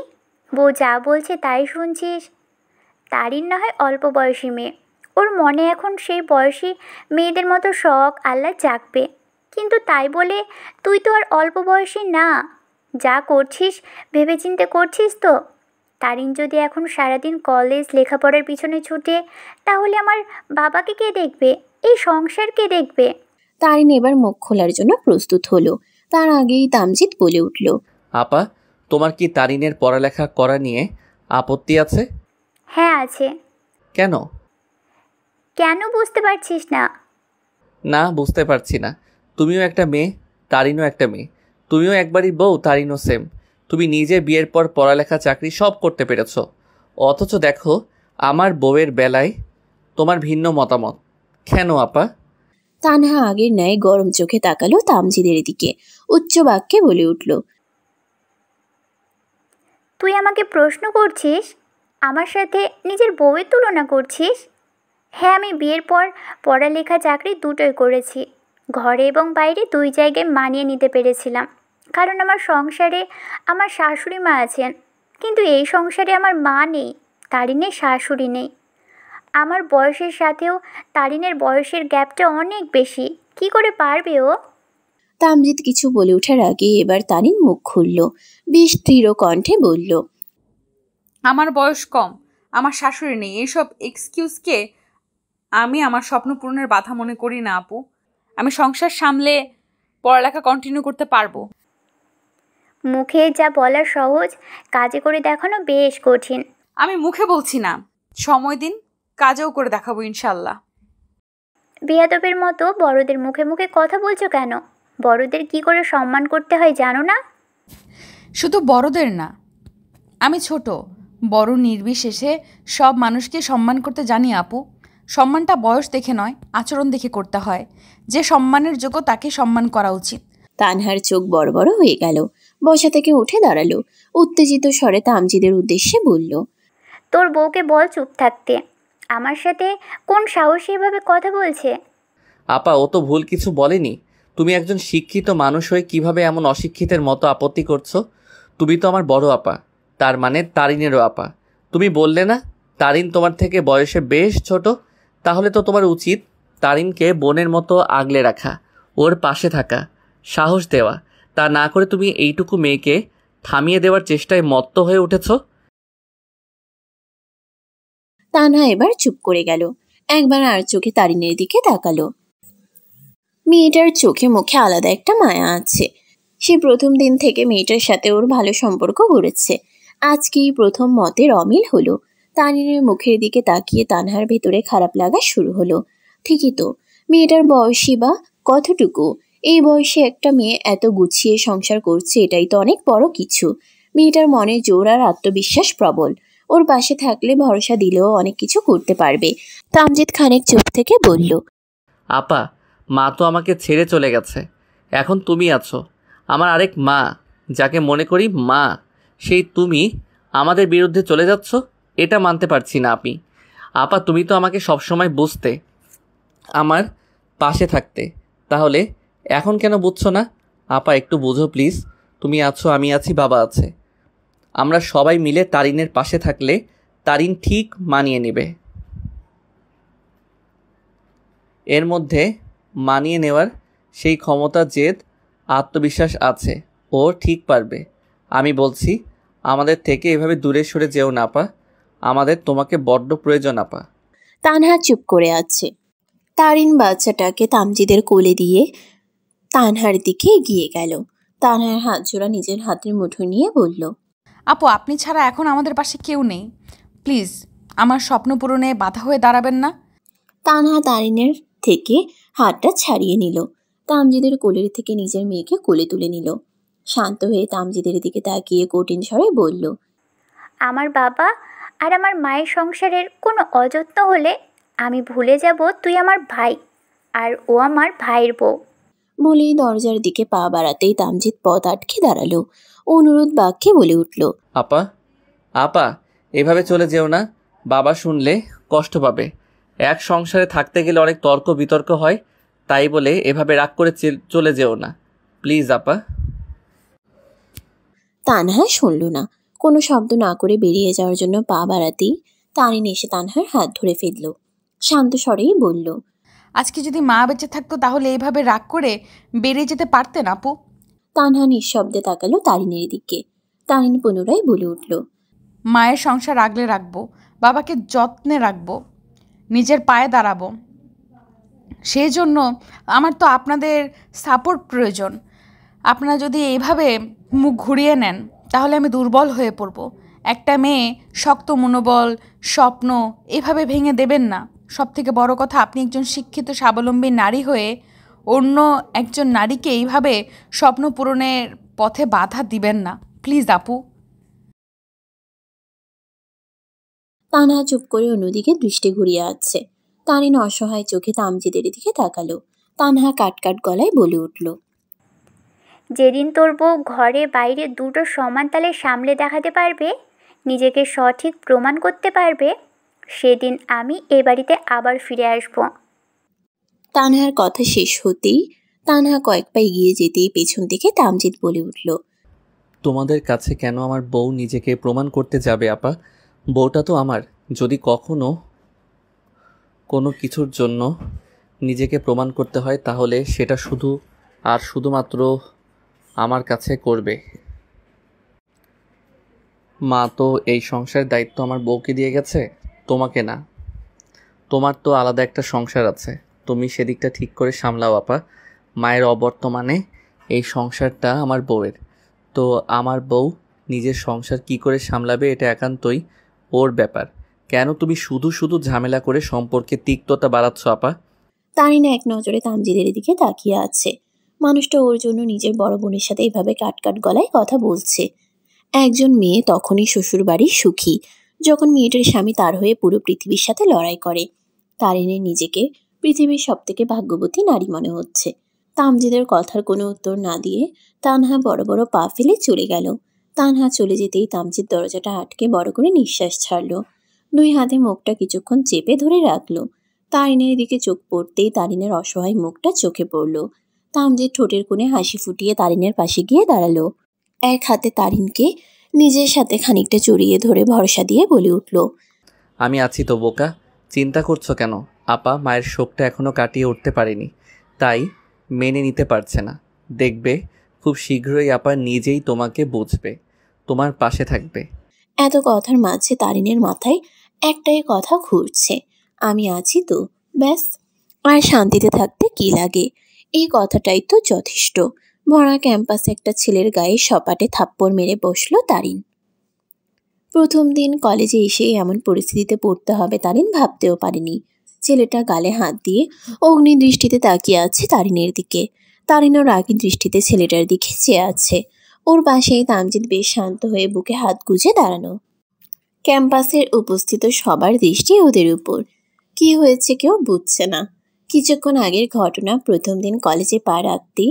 Speaker 4: বউ যা বলছে তাই শুনছিস? তারিন না হয় অল্প বয়সী মেয়ে, ওর মনে এখন সেই বয়সী মেয়েদের মতো শখ আহ্লাদ জাগবে, কিন্তু তাই বলে তুই তো আর অল্প বয়সী না। যা করছিস ভেবেচিন্তে করছিস তো? তারিন যদি এখন সারাদিন কলেজ লেখাপড়ার পিছনে ছুটে, তাহলে আমার বাবাকে কে দেখবে? এই সংসার কে দেখবে?
Speaker 2: তারিন এবার মুখ খোলার জন্য প্রস্তুত হলো। তার আগেই তামজিদ বলে উঠল,
Speaker 1: আপা, তোমার কি তারিনের পড়ালেখা করা নিয়ে আপত্তি আছে?
Speaker 4: হ্যাঁ আছে।
Speaker 1: কেন?
Speaker 4: কেন বুঝতে পারছিস না?
Speaker 1: না, বুঝতে পারছি না। তুমিও একটা মেয়ে, তারিনও একটা মেয়ে। তুমিও একবারই বউ, তারিনও সেম। তুমি নিজে বিয়ের পর পড়ালেখা চাকরি সব করতে পেরেছ, অথচ দেখো আমার বউয়ের বেলায় তোমার ভিন্ন মতামত। কেন আপা?
Speaker 2: তানহা আগের ন্যায় গরম চোখে তাকালো তামজিদের দিকে, উচ্চ বাক্যে বলে উঠল,
Speaker 4: তুই আমাকে প্রশ্ন করছিস? আমার সাথে নিজের বউয়ের তুলনা করছিস? হ্যাঁ, আমি বিয়ের পর পড়ালেখা চাকরি দুটোই করেছি। ঘরে এবং বাইরে 2 জায়গায় মানিয়ে নিতে পেরেছিলাম, কারণ আমার সংসারে আমার শাশুড়ি মা আছেন। কিন্তু এই সংসারে আমার মা নেই, তারিনের শাশুড়ি নেই। আমার বয়সের সাথেও তারিনের বয়সের গ্যাপটা অনেক বেশি। কি করে পারবে ও?
Speaker 2: তামজিদ কিছু বলে ওঠার আগে এবার তারিন মুখ খুলল। বেশ দৃঢ় কণ্ঠে বলল,
Speaker 3: আমার বয়স কম, আমার শাশুড়ি নেই, এইসব এক্সকিউজকে আমি আমার স্বপ্ন পূরণের বাধা মনে করি না আপু। আমি সংসার সামলে পড়ালেখা কন্টিনিউ করতে পারবো।
Speaker 4: মুখে যা বলা সহজ, কাজে করে দেখানো বেশ কঠিন।
Speaker 3: আমি মুখে বলছি না, সময় দিন, কাজেও করে দেখাবো ইনশাল্লাহ।
Speaker 4: বেয়াদবের মতো বড়দের মুখে মুখে কথা বলছো কেন? বড়দের কি করে সম্মান করতে হয় জানো না?
Speaker 3: শুধু বড়দের না, আমি ছোট বড় নির্বিশেষে সব মানুষকে সম্মান করতে জানি আপু। সম্মানটা বয়স দেখে নয়, আচরণ দেখে করতে হয়। যে সম্মানের যোগ্য তাকে সম্মান করা উচিত।
Speaker 2: তানহার চোখ বড় বড় হয়ে গেল। বসা থেকে উঠে দাঁড়ালো। উত্তেজিত স্বরে তামজিদের উদ্দেশ্যে বলল,
Speaker 4: তোর বউকে বল চুপ থাকতে। আমার সাথে কোন সাহসী এভাবে কথা বলছে?
Speaker 1: আপা, ও তো ভুল কিছু বলেনি। তুমি একজন শিক্ষিত মানুষ হয়ে কিভাবে এমন অশিক্ষিতের মতো আপত্তি করছো? তুমি তো আমার বড় আপা, তার মানে তারিনেরও আপা। তুমি বললে না তারিন তোমার থেকে বয়সে বেশ ছোট? তাহলে তো তোমার উচিত তারিনকে বোনের মতো আগলে রাখা, ওর পাশে থাকা, সাহস দেওয়া। তা না করে তুমি এইটুকু মেয়েকে থামিয়ে দেওয়ার চেষ্টায় মত্ত হয়ে উঠেছ।
Speaker 2: তানহা এবার চুপ করে গেল। একবার আর চোখে তারিনের দিকে তাকালো। মেয়েটার চোখে মুখে আলাদা একটা মায়া আছে। সে প্রথম দিন থেকে মেয়েটার সাথে ওর ভালো সম্পর্ক গড়েছে। আজকেই প্রথম মতের অমিল হলো। তারিনের মুখের দিকে তাকিয়ে তানহার ভেতরে খারাপ লাগা শুরু হলো। ঠিকই তো, মেয়েটার বয়সী বা কতটুকু? এই বয়সে একটা মেয়ে এত গুছিয়ে সংসার করছে, এটাই তো অনেক বড় কিছু। মেয়েটার মনে জোর আর আত্মবিশ্বাস প্রবল। ওর পাশে থাকলে ভরসা দিলেও অনেক কিছু করতে পারবে। তামজিদ খানিক চুপ থেকে বলল,
Speaker 1: আপা, মা তো আমাকে ছেড়ে চলে গেছে, এখন তুমি আছো। আমার আরেক মা, যাকে মনে করি মা, সেই তুমি আমাদের বিরুদ্ধে চলে যাচ্ছ। এটা মানতে পারছি না আমি। আপা, তুমি তো আমাকে সবসময় বুঝতে, আমার পাশে থাকতে, তাহলে এখন কেন বুঝছো না? আপা, একটু বুঝো প্লিজ। তুমি আছো, আমি আছি, বাবা আছে। আমরা সবাই মিলে তারিনের পাশে থাকলে তারিন ঠিক মানিয়ে নেবে। এর মধ্যে মানিয়ে নেওয়ার সেই ক্ষমতা, জেদ, আত্মবিশ্বাস আছে। ও ঠিক পারবে। আমি বলছি, আমাদের থেকে এভাবে দূরে সরে যেও না আপা। আমাদের তোমাকে বড্ড প্রয়োজন আপা।
Speaker 2: তানহা চুপ করে আছে। তারিন বাচ্চাটাকে তামজিদের কোলে দিয়ে তানহার দিকে এগিয়ে গেল। তানহার হাত জোড়া নিজের হাতের মুঠো নিয়ে বলল,
Speaker 3: আপু, আপনি ছাড়া এখন আমাদের পাশে কেউ নেই। প্লিজ আমার স্বপ্ন পূরণে বাধা হয়ে দাঁড়াবেন না।
Speaker 2: তানহা তারিনের থেকে হাতটা ছাড়িয়ে নিল। তামজিদের কোলের থেকে নিজের মেয়েকে কোলে তুলে নিল। শান্ত হয়ে তামজিদের দিকে তাকিয়ে কঠিন স্বরে বলল,
Speaker 4: আমার বাবা আর আমার মায়ের সংসারের কোনো অযত্ন হলে আমি ভুলে যাব তুই আমার ভাই আর ও আমার ভাইয়ের বউ।
Speaker 2: বলেই দরজার দিকে পা বাড়াতেই তামজিদ পথ আটকে দাঁড়ালো। অনুরোধ বাক্যে বলে উঠল,
Speaker 1: আপা, আপা, এভাবে চলে যেও না। বাবা শুনলে কষ্ট পাবে। এক সংসারে থাকতে গেলে অনেক তর্ক বিতর্ক হয়, তাই বলে এভাবে রাগ করে চলে যেও না প্লিজ আপা।
Speaker 2: তানহা শুনল না। কোনো শব্দ না করে বেরিয়ে যাওয়ার জন্য পা বাড়াতেই তারিন এসে তানহার হাত ধরে ফেলল। শান্ত স্বরেই বলল,
Speaker 3: আজকে যদি মা বেঁচে থাকতো তাহলে এইভাবে রাগ করে বেরিয়ে যেতে পারতেন আপু।
Speaker 2: তানহা নিঃশব্দে তাকালো তারিনের দিকে। তারিন পুনরায় বলে উঠল,
Speaker 3: মায়ের সংসার আগলে রাখবো, বাবাকে যত্নে রাখবো, নিজের পায়ে দাঁড়াবো। সেই জন্য আমার তো আপনাদের সাপোর্ট প্রয়োজন। আপনারা যদি এইভাবে মুখ ঘুরিয়ে নেন তাহলে আমি দুর্বল হয়ে পড়ব। একটা মেয়ে শক্ত মনোবল, স্বপ্ন এভাবে ভেঙে দেবেন না। সবথেকে বড় কথা, আপনি একজন শিক্ষিত স্বাবলম্বী নারী হয়ে অন্য একজন নারীকে এইভাবে স্বপ্ন পূরণের পথে বাধা দিবেন না প্লিজ আপু।
Speaker 2: তানহা চুপ করে অন্যদিকে দৃষ্টি ঘুরিয়ে আছে। তারিন অসহায় চোখে তামজিদের দিকে তাকালো। তানহা কাটকাট গলায় বলে উঠল,
Speaker 4: যেদিন তোর বউ ঘরে বাইরে দুটো সমান তালে সামলে দেখাতে পারবে, নিজেকে সঠিক প্রমাণ করতে পারবে, সেদিন আমি এ বাড়িতে আবার ফিরে আসব।
Speaker 2: তানহার কথা শেষ হতেই তানহা কয়েক পা এগিয়ে যেতেই পেছন থেকে তামজিদ বলে উঠল,
Speaker 1: তোমাদের কাছে কেন আমার বউ নিজেকে প্রমাণ করতে যাবে আপা? বউটা তো আমার। যদি কখনো কোনো কিছুর জন্য নিজেকে প্রমাণ করতে হয় তাহলে সেটা শুধু আর শুধুমাত্র আমার কাছে করবে। মা তো এই সংসারের দায়িত্ব আমার বউকে দিয়ে গেছে, তোমাকে না। তোমার তো আলাদা একটা সংসার আছে, তুমি সেদিকটা ঠিক করে সামলাও আপা। মায়ের অবর্তমানে এই সংসারটা আমার বউয়ের। তো আমার বউ নিজের সংসার কি করে সামলাবে এটা একান্তই ওর ব্যাপার। কেন তুমি শুধু শুধু ঝামেলা করে সম্পর্কে তিক্ততা বাড়াচ্ছ আপা?
Speaker 2: তারিন এক নজরে তামজিদের দিকে তাকিয়ে আছে। মানুষটা ওর জন্য নিজের বড় বোনের সাথে এভাবে কাটকাট গলায় কথা বলছে। একজন মেয়ে তখনই শ্বশুর বাড়ির সুখী, যখন মেয়েটার স্বামী তার হয়ে পুরো পৃথিবীর সাথে লড়াই করে। তারিনের নিজেকে পৃথিবীর সবথেকে ভাগ্যবতী নারী মনে হচ্ছে। তামজিদের কথার কোনো উত্তর না দিয়ে তানহা বড় বড় পা ফেলে চলে গেল। তানহা চলে যেতেই তামজিদ দরজাটা আটকে বড় করে নিঃশ্বাস ছাড়ল। দুই হাতে মুখটা কিছুক্ষণ চেপে ধরে রাখলো। তারিনের দিকে চোখ পড়তেই তারিনের অসহায় মুখটা চোখে পড়ল। তামজিদ ঠোঁটের কোণে হাসি ফুটিয়ে তারিনের পাশে গিয়ে দাঁড়ালো। এক হাতে তারিনকে নিজের সাথে খানিকটা জড়িয়ে ধরে ভরসা দিয়ে বলে উঠল,
Speaker 1: আমি আছি তো বোকা, চিন্তা করছো কেন? আপা মায়ের শোকটা এখনও কাটিয়ে উঠতে পারেনি, তাই মেনে নিতে পারছে না। দেখবে খুব শীঘ্রই আপা নিজেই তোমাকে বুঝবে, তোমার পাশে থাকবে।
Speaker 2: এত কথার মাঝে তারিনের মাথায় একটাই কথা ঘুরছে, আমি আছি তো, ব্যাস। আর শান্তিতে থাকতে কি লাগে? এই কথাটাই তো যথেষ্ট। ভরা ক্যাম্পাসে একটা ছেলের গায়ে সপাটে থাপ্পড় মেরে বসলো তারিন। প্রথম দিন কলেজে এসেই এমন পরিস্থিতিতে পড়তে হবে তারিন ভাবতেও পারেনি। ছেলেটা গালে হাত দিয়ে অগ্নি দৃষ্টিতে তাকিয়ে আছে তারিনের দিকে। তারিনও রাগী দৃষ্টিতে ছেলেটার দিকে চেয়ে আছে। ওর পাশেই তামজিদ বেশ শান্ত হয়ে বুকে হাত গুজে দাঁড়ানো। ক্যাম্পাসের উপস্থিত সবার দৃষ্টি ওদের উপর। কি হয়েছে কেউ বুঝছে না। কিছুক্ষণ আগের ঘটনা, প্রথম দিন কলেজে পা রাখতেই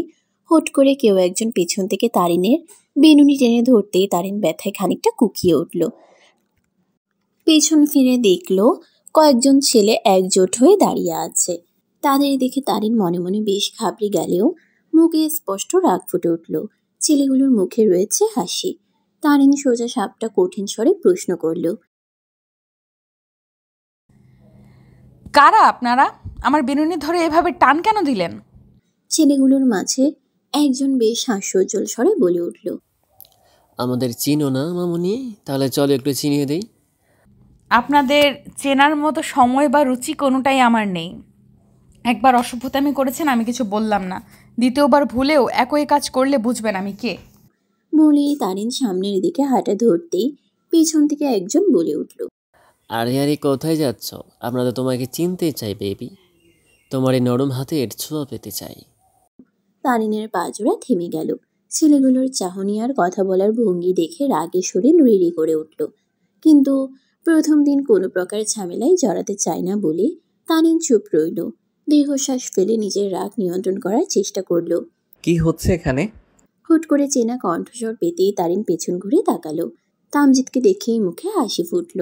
Speaker 2: হুট করে কেউ একজন পেছন থেকে তারিনের বেনুনি টেনে ধরতেই তারিন ব্যথায় খানিকটা কুকিয়ে উঠল। পেছন ফিরে দেখল কয়েকজন ছেলে একজোট হয়ে দাঁড়িয়ে আছে। তাদের দেখে তারিন মনে মনে বেশ ঘাবড়ে গেলেও মুখে স্পষ্ট রাগ ফুটে উঠল। ছেলেগুলোর মুখে রয়েছে হাসি। তারিন সোজা সাপটা কঠিন স্বরে প্রশ্ন করল,
Speaker 3: কারা আপনারা? আমার বেনুনি ধরে এভাবে টান কেন দিলেন?
Speaker 2: ছেলেগুলোর মাঝে একজন বেশ হাস্যোজ্জ্বল স্বরে বলে উঠল,
Speaker 6: আমাদের চিনো না মামুনি? তাহলে চলো একটু চিনিয়ে দেই।
Speaker 3: আপনাদের চেনার মতো সময় বা রুচি কোনোটাই আমার নেই। একবার অসভ্যতামি করেছেন, আমি কিছু বললাম না। দ্বিতীয়বার ভুলেও একই কাজ করলে বুঝবেন আমি কে।
Speaker 2: বলেই তারিন সামনের দিকে হাঁটা ধরতেই পেছন থেকে একজন বলে উঠল,
Speaker 6: আরে আরে কোথায় যাচ্ছ? আমরা তো তোমাকে চিনতে চাই বেবি, তোমার এই নরম হাতের ছোঁয়া পেতে চাই।
Speaker 2: তারিনের পা জোড়া থেমে গেল। ছেলেগুলোর চাহনি আর কথা বলার ভঙ্গি দেখে রাগে শরীর রিরি করে উঠল। কিন্তু প্রথম দিন কোনো প্রকার ঝামেলায় জড়াতে চায় না বলে তারিন চুপ রইল। দীর্ঘশ্বাস ফেলে নিজের রাগ নিয়ন্ত্রণ করার চেষ্টা করল।
Speaker 1: কি হচ্ছে এখানে?
Speaker 2: হুট করে চেনা কণ্ঠস্বর পেতেই তারিন পেছন ঘুরে তাকালো। তামজিদকে দেখেই মুখে হাসি ফুটল।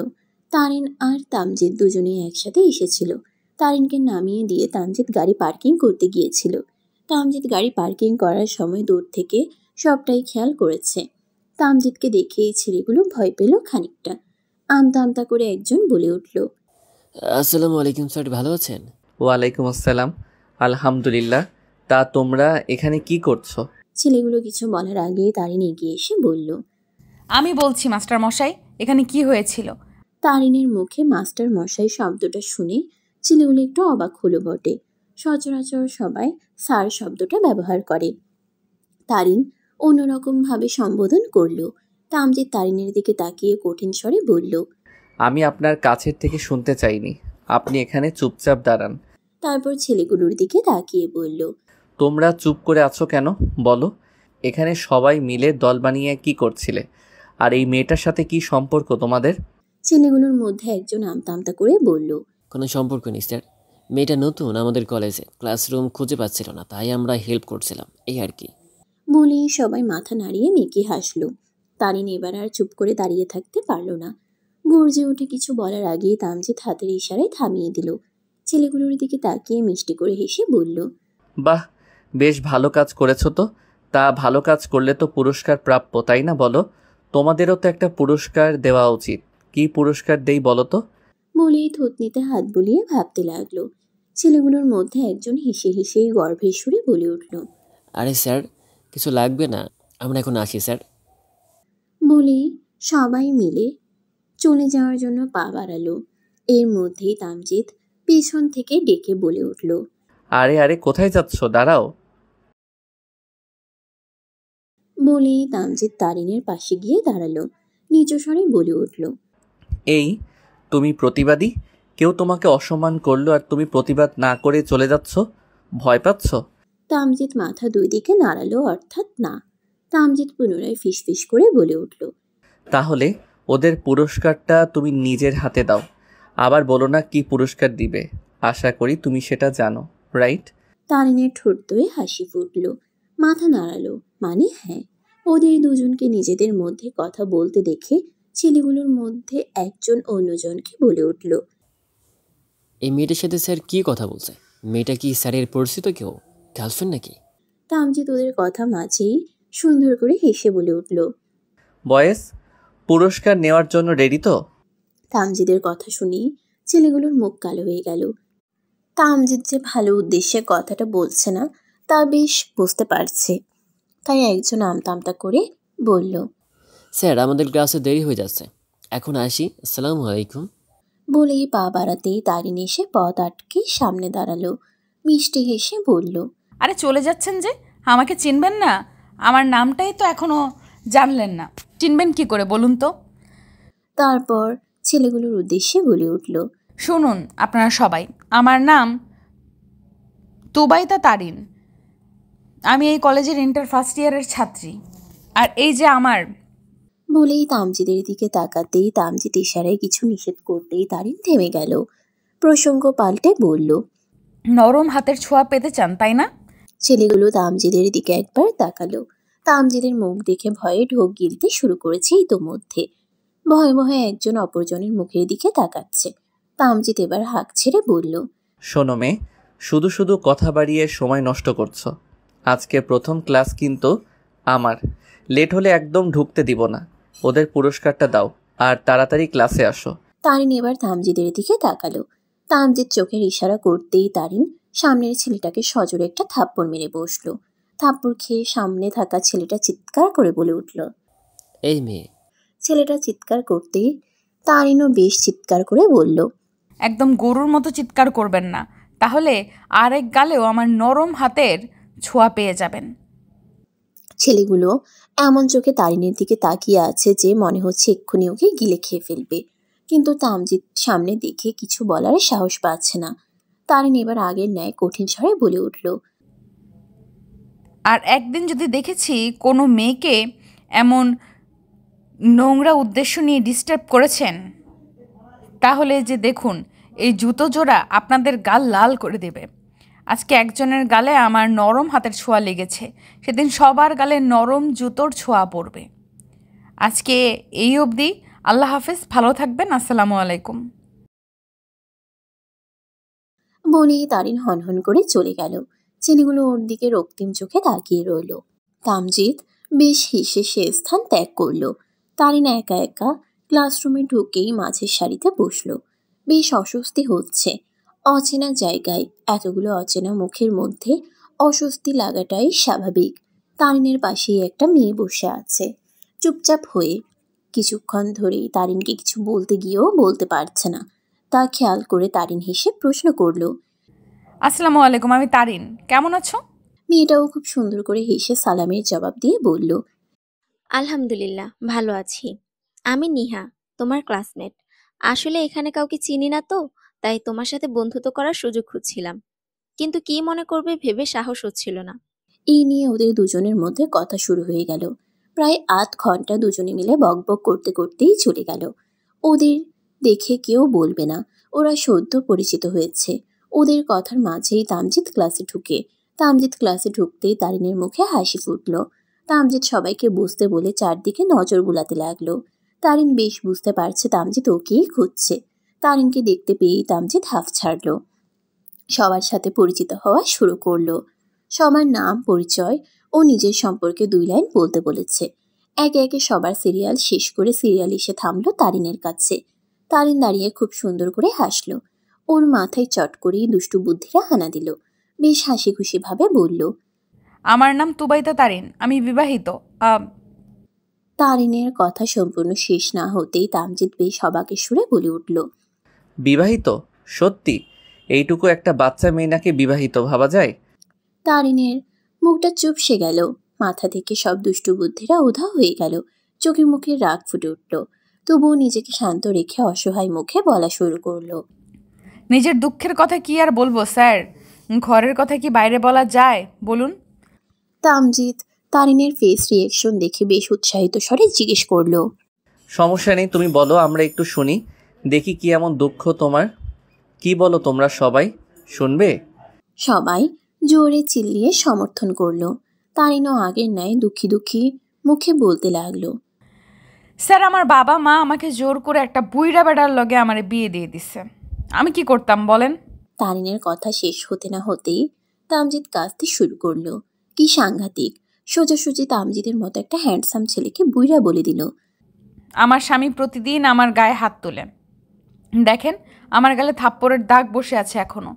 Speaker 2: তারিন আর তামজিদ দুজনেই একসাথে এসেছিল। তারিনকে নামিয়ে দিয়ে তামজিদ গাড়ি পার্কিং করতে গিয়েছিল। তামজিদ গাড়ি পার্কিং করার সময় দূর থেকে সবটাই খেয়াল করেছে। তামজিদকে দেখেই ছেলেগুলো ভয় পেল খানিকটা। আমতা আমতা করে একজন বলে উঠল,
Speaker 6: আসসালামু আলাইকুম স্যার, ভালো আছেন?
Speaker 1: ওয়ালাইকুম আসসালাম। আলহামদুলিল্লাহ। তা তোমরা এখানে কি করছো?
Speaker 2: ছেলেগুলো কিছু বলার আগেই তারিন এগিয়ে এসে বলল,
Speaker 3: আমি বলছি মাস্টার মশাই, এখানে কি হয়েছিল?
Speaker 2: তারিনের মুখে মাস্টার মশাই শব্দটা শুনে ছেলেগুলো একটু অবাক হলো বটে। সচরাচর সবাই স্যার শব্দটা ব্যবহার করে। তারিন অন্যরকম ভাবে সম্বোধন করলো। তামজিদ তারিনের দিকে তাকিয়ে কঠিন স্বরে বলল,
Speaker 1: আমি আপনার কাছের থেকে শুনতে চাইনি। আপনি এখানে চুপচাপ দাঁড়ান।
Speaker 2: তারপর ছেলেগুলোর দিকে তাকিয়ে বলল,
Speaker 1: তোমরা চুপ করে আছো কেন বলো? এখানে সবাই মিলে দল বানিয়ে কি করছিলে? আর এই মেয়েটার সাথে কি সম্পর্ক তোমাদের?
Speaker 2: ছেলেগুলোর মধ্যে একজন আমতা আমতা করে বলল,
Speaker 6: কোনো সম্পর্ক নেই স্যার, মেয়েটা নতুন আমাদের কলেজে, ক্লাসরুম খুঁজে পাচ্ছিল না, তাই আমরা হেল্প করছিলাম, এই আর কি।
Speaker 2: বলেই সবাই মাথা নাড়িয়ে মেকি হাসল। তারিন এবার আর চুপ করে দাঁড়িয়ে থাকতে পারল না। গর্জে উঠে কিছু বলার আগেই তামজিদ হাতের ইশারায় থামিয়ে দিল। ছেলেগুলোর দিকে তাকিয়ে মিষ্টি করে হেসে বলল,
Speaker 1: বাহ, বেশ ভালো কাজ করেছো তো। তা ভালো কাজ করলে তো পুরস্কার প্রাপ্য, তাই না? বলো, তোমাদেরও তো একটা পুরস্কার দেওয়া উচিত। কি পুরস্কার দেই বলো তো?
Speaker 2: বলেই থুতনিতে হাত বুলিয়ে ভাবতে লাগলো। ছেলেগুলোর মধ্যে একজন হেসে হেসেই গর্ভের সুরে বলে উঠল,
Speaker 6: আরে স্যার, কিছু লাগবে না, আমরা এখন আসি স্যার।
Speaker 2: বলেই সবাই মিলে চলে যাওয়ার জন্য পা বাড়ালো। এর মধ্যেই তামজিদ পেছন থেকে ডেকে বলে উঠল,
Speaker 1: আরে আরে, কোথায় যাচ্ছ? দাঁড়াও।
Speaker 2: বলেই তামজিদ তারিনের পাশে গিয়ে দাঁড়ালো। নিচু স্বরে বলে উঠল,
Speaker 1: এই, তুমি প্রতিবাদী? কেউ তোমাকে অসম্মান করলো আর তুমি প্রতিবাদ না করে চলে যাচ্ছ? ভয় পাচ্ছ?
Speaker 2: তামজিদ মাথা দুই দিকে নাড়ালো, অর্থাৎ না। তামজিদ পুনরায় ফিসফিস করে বলে উঠল,
Speaker 1: তাহলে ওদের পুরস্কারটা তুমি নিজের হাতে দাও। আবার বলো না কি পুরস্কার দিবে। আশা করি তুমি সেটা জানো, রাইট?
Speaker 2: তারিনের ঠোঁট ধুয়ে হাসি ফুটল। মাথা নাড়ালো, মানে হ্যাঁ। ওদের দুজনকে নিজেদের মধ্যে কথা বলতে দেখে ছেলেগুলোর মধ্যে একজন অন্যজনকে বলে উঠল,
Speaker 6: এই মেয়েটার সাথে স্যার কি কথা বলছে? মেয়েটা কি স্যারের পরিচিত কেউ, গার্লফ্রেন্ড নাকি?
Speaker 2: তামজিদ ওদের কথা মাঝেই সুন্দর করে হেসে বলে উঠল,
Speaker 1: বয়েস, পুরস্কার নেওয়ার জন্য রেডি তো?
Speaker 2: তামজিদের কথা শুনেই ছেলেগুলোর মুখ কালো হয়ে গেল। তামজিদ যে ভালো উদ্দেশ্যে কথাটা বলছে না তা বেশ বুঝতে পারছে। তাই একজন আমতা আমতা করে বলল,
Speaker 6: স্যার, আমাদের ক্লাসে দেরি হয়ে যাচ্ছে, এখন আসি, আসসালামু আলাইকুম।
Speaker 2: বলেই পা বাড়াতেই তারিন এসে পথ আটকে সামনে দাঁড়ালো। মিষ্টি হেসে বলল,
Speaker 3: আরে চলে যাচ্ছেন যে? আমাকে চিনবেন না? আমার নামটাই তো এখনও জানলেন না, চিনবেন কি করে বলুন তো?
Speaker 2: তারপর ছেলেগুলোর উদ্দেশ্যে বলে উঠল,
Speaker 3: শুনুন আপনারা সবাই, আমার নাম তুবাইতা তারিন। আমি এই কলেজের ইন্টার ফার্স্ট ইয়ারের ছাত্রী। আর এই যে আমার।
Speaker 2: বলেই তামজিদের দিকে তাকাতেই তামজিদ ইশারায় কিছু নিষেধ করতেই তারিন থেমে গেল। প্রসঙ্গ পাল্টে বলল,
Speaker 3: নরম হাতের ছোঁয়া পেতে চান তাই না?
Speaker 2: ছেলেগুলো তামজিদের দিকে একবার তাকালো। তামজিদের মুখ দেখে ভয়ে ঢোক গিলতে শুরু করেছে ইতোমধ্যে। ভয়ে ভয়ে একজন অপরজনের মুখের দিকে তাকাচ্ছে। তামজিদ এবার হাঁক ছেড়ে বলল,
Speaker 1: শোনো মেয়ে, শুধু শুধু কথা বাড়িয়ে সময় নষ্ট করছো। আজকে প্রথম ক্লাস কিন্তু আমার। লেট হলে একদম ঢুকতে দিব না। ওদের পুরস্কারটা দাও আর তাড়াতাড়ি ক্লাসে আসো।
Speaker 2: তারিন এবার তামজিদের দিকে তাকালো। তামজিদ চোখের ইশারা করতেই তারিন সামনের ছেলেটাকে সজোরে একটা থাপ্পড় মেরে বসলো। থাপ্পড় খেয়ে সামনে থাকা ছেলেটা চিৎকার করে বলে উঠল।
Speaker 6: এই মেয়ে।
Speaker 2: ছেলেটা চিৎকার করতেই তারিনও বেশ চিৎকার করে বলল,
Speaker 3: একদম গরুর মতো চিৎকার করবেন না, তাহলে আরেক গালেও আমার নরম হাতের ছোঁয়া পেয়ে যাবেন।
Speaker 2: ছেলেগুলো এমন চোখে তারিনের দিকে তাকিয়ে আছে যে মনে হচ্ছে এক্ষুনি ওকে গিলে খেয়ে ফেলবে। কিন্তু তামজিদ সামনে দেখে কিছু বলার সাহস পাচ্ছে না। তারিন এবার আগের ন্যায় কঠিন স্বরে বলে উঠল,
Speaker 3: আর একদিন যদি দেখেছি কোনো মেয়েকে এমন নোংরা উদ্দেশ্য নিয়ে ডিস্টার্ব করেছেন, তাহলে যে দেখুন এই জুতো জোড়া আপনাদের গাল লাল করে দেবে। আজকে একজনের গালে আমার নরম হাতের ছোঁয়া লেগেছে, সেদিন সবার গালে নরম জুতোর ছোঁয়া পড়বে। আজকে এই অবধি, আল্লাহ হাফেজ, ভালো থাকবেন, আসসালামু আলাইকুম।
Speaker 2: বলেই তারিন হনহন করে চলে গেল। ছেলেগুলো ওর দিকে রক্তিম চোখে তাকিয়ে রইল। তামজিৎ বেশ হেসে সে স্থান ত্যাগ করল। তারিন একা একা ক্লাসরুমে ঢুকেই মাঝের সারিতে বসলো। বেশ অস্বস্তি হচ্ছে। অচেনা জায়গায় এতগুলো অচেনা মুখের মধ্যে অস্বস্তি লাগাটাই স্বাভাবিক। তারিনের পাশেই একটা মেয়ে বসে আছে চুপচাপ হয়ে। কিছুক্ষণ ধরেই তারিনকে কিছু বলতে গিয়েও বলতে পারছে না। তা খেয়াল করে তারিন হেসে প্রশ্ন করল,
Speaker 3: আসসালামু আলাইকুম, আমি তারিন, কেমন আছো?
Speaker 2: মেয়েটাও খুব সুন্দর করে হেসে সালামের জবাব দিয়ে বলল,
Speaker 7: আলহামদুলিল্লাহ ভালো আছি। আমি নিহা, তোমার ক্লাসমেট। আসলে এখানে কাউকে চিনি না তো, তাই তোমার সাথে বন্ধুত্ব করার সুযোগ খুঁজছিলাম, কিন্তু কি মনে করবে ভেবে সাহস হচ্ছিল না।
Speaker 2: এই নিয়ে ওদের দুজনের মধ্যে কথা শুরু হয়ে গেল। প্রায় আধ ঘন্টা দুজনে মিলে বকবক করতে করতেই চলে গেল। ওদের দেখে কেউ বলবে না ওরা সদ্য পরিচিত হয়েছে। ওদের কথার মাঝেই তামজিৎ ক্লাসে ঢুকে। তামজিৎ ক্লাসে ঢুকতেই তারিনের মুখে হাসি ফুটল। তামজিৎ সবাইকে বুঝতে বলে চারদিকে নজর বুলাতে লাগলো। তারিন বেশ বুঝতে পারছে তামজিৎ ওকেই খুঁজছে। তারিনকে দেখতে পেয়েই তামজিৎ হাঁফ ছাড়ল। সবার সাথে পরিচিত হওয়া শুরু করলো। সবার নাম পরিচয় ও নিজের সম্পর্কে 2 লাইন বলতে বলেছে। একে একে সবার সিরিয়াল শেষ করে সিরিয়াল এসে থামলো তারিনের কাছে। তারিন দাঁড়িয়ে খুব সুন্দর করে হাসলো। ওর মাথায় চট করেই দুষ্টু বুদ্ধিরা হানা দিল। বেশ হাসি খুশি ভাবে বলল,
Speaker 3: আমার নাম তুবাইতা তারিন, আমি বিবাহিত।
Speaker 2: তারিনের কথা সম্পূর্ণ শেষ না হতেই তামজিৎ বেশ অবাকের সুরে বলে উঠল,
Speaker 1: বিবাহিত? সত্যি? এইটুকু একটা বাচ্চা মেয়ে নাকি বিবাহিত ভাবা যায়?
Speaker 2: তারিনের মুখটা চুপসে গেল। মাথা থেকে সব দুষ্টু বুদ্ধিরা উধাও হয়ে গেল। চোখে মুখে রাগ ফুটে উঠল। তবুও নিজেকে শান্ত রেখে অসহায় মুখে বলা শুরু করলো,
Speaker 3: নিজের দুঃখের কথা কি আর বলবো স্যার, ঘরের কথা কি বাইরে বলা যায় বলুন?
Speaker 2: তামজিৎ তারিনের ফেস রিয়েকশন দেখে বেশ উৎসাহিত স্বরে জিজ্ঞেস করলো,
Speaker 1: সমস্যা নেই, তুমি বলো, আমরা একটু শুনি, দেখি কি এমন দুঃখ তোমার। কি বলো তোমরা সবাই, শুনবে?
Speaker 2: সবাই জোরে চিল্লিয়ে সমর্থন করলো। তারিনও আগের ন্যায় দুঃখী দুঃখী মুখে বলতে লাগলো,
Speaker 3: স্যার, আমার বাবা মা আমাকে জোর করে একটা বুইড়া বেড়ার লগে আমার বিয়ে দিয়ে দিছে। আমি কি করতাম বলেন?
Speaker 2: তারিনের কথা শেষ হতে না হতেই তামজিৎ কাঁদতে শুরু করলো। কি সাংঘাতিক! সোজাসুজি তামজিদের মতো একটা হ্যান্ডসাম ছেলেকে বুইড়া বলে দিল।
Speaker 3: আমার স্বামী প্রতিদিন আমার গায়ে হাত তোলে, দেখেন আমার গালে থাপ্পড়ের দাগ বসে আছে এখনো।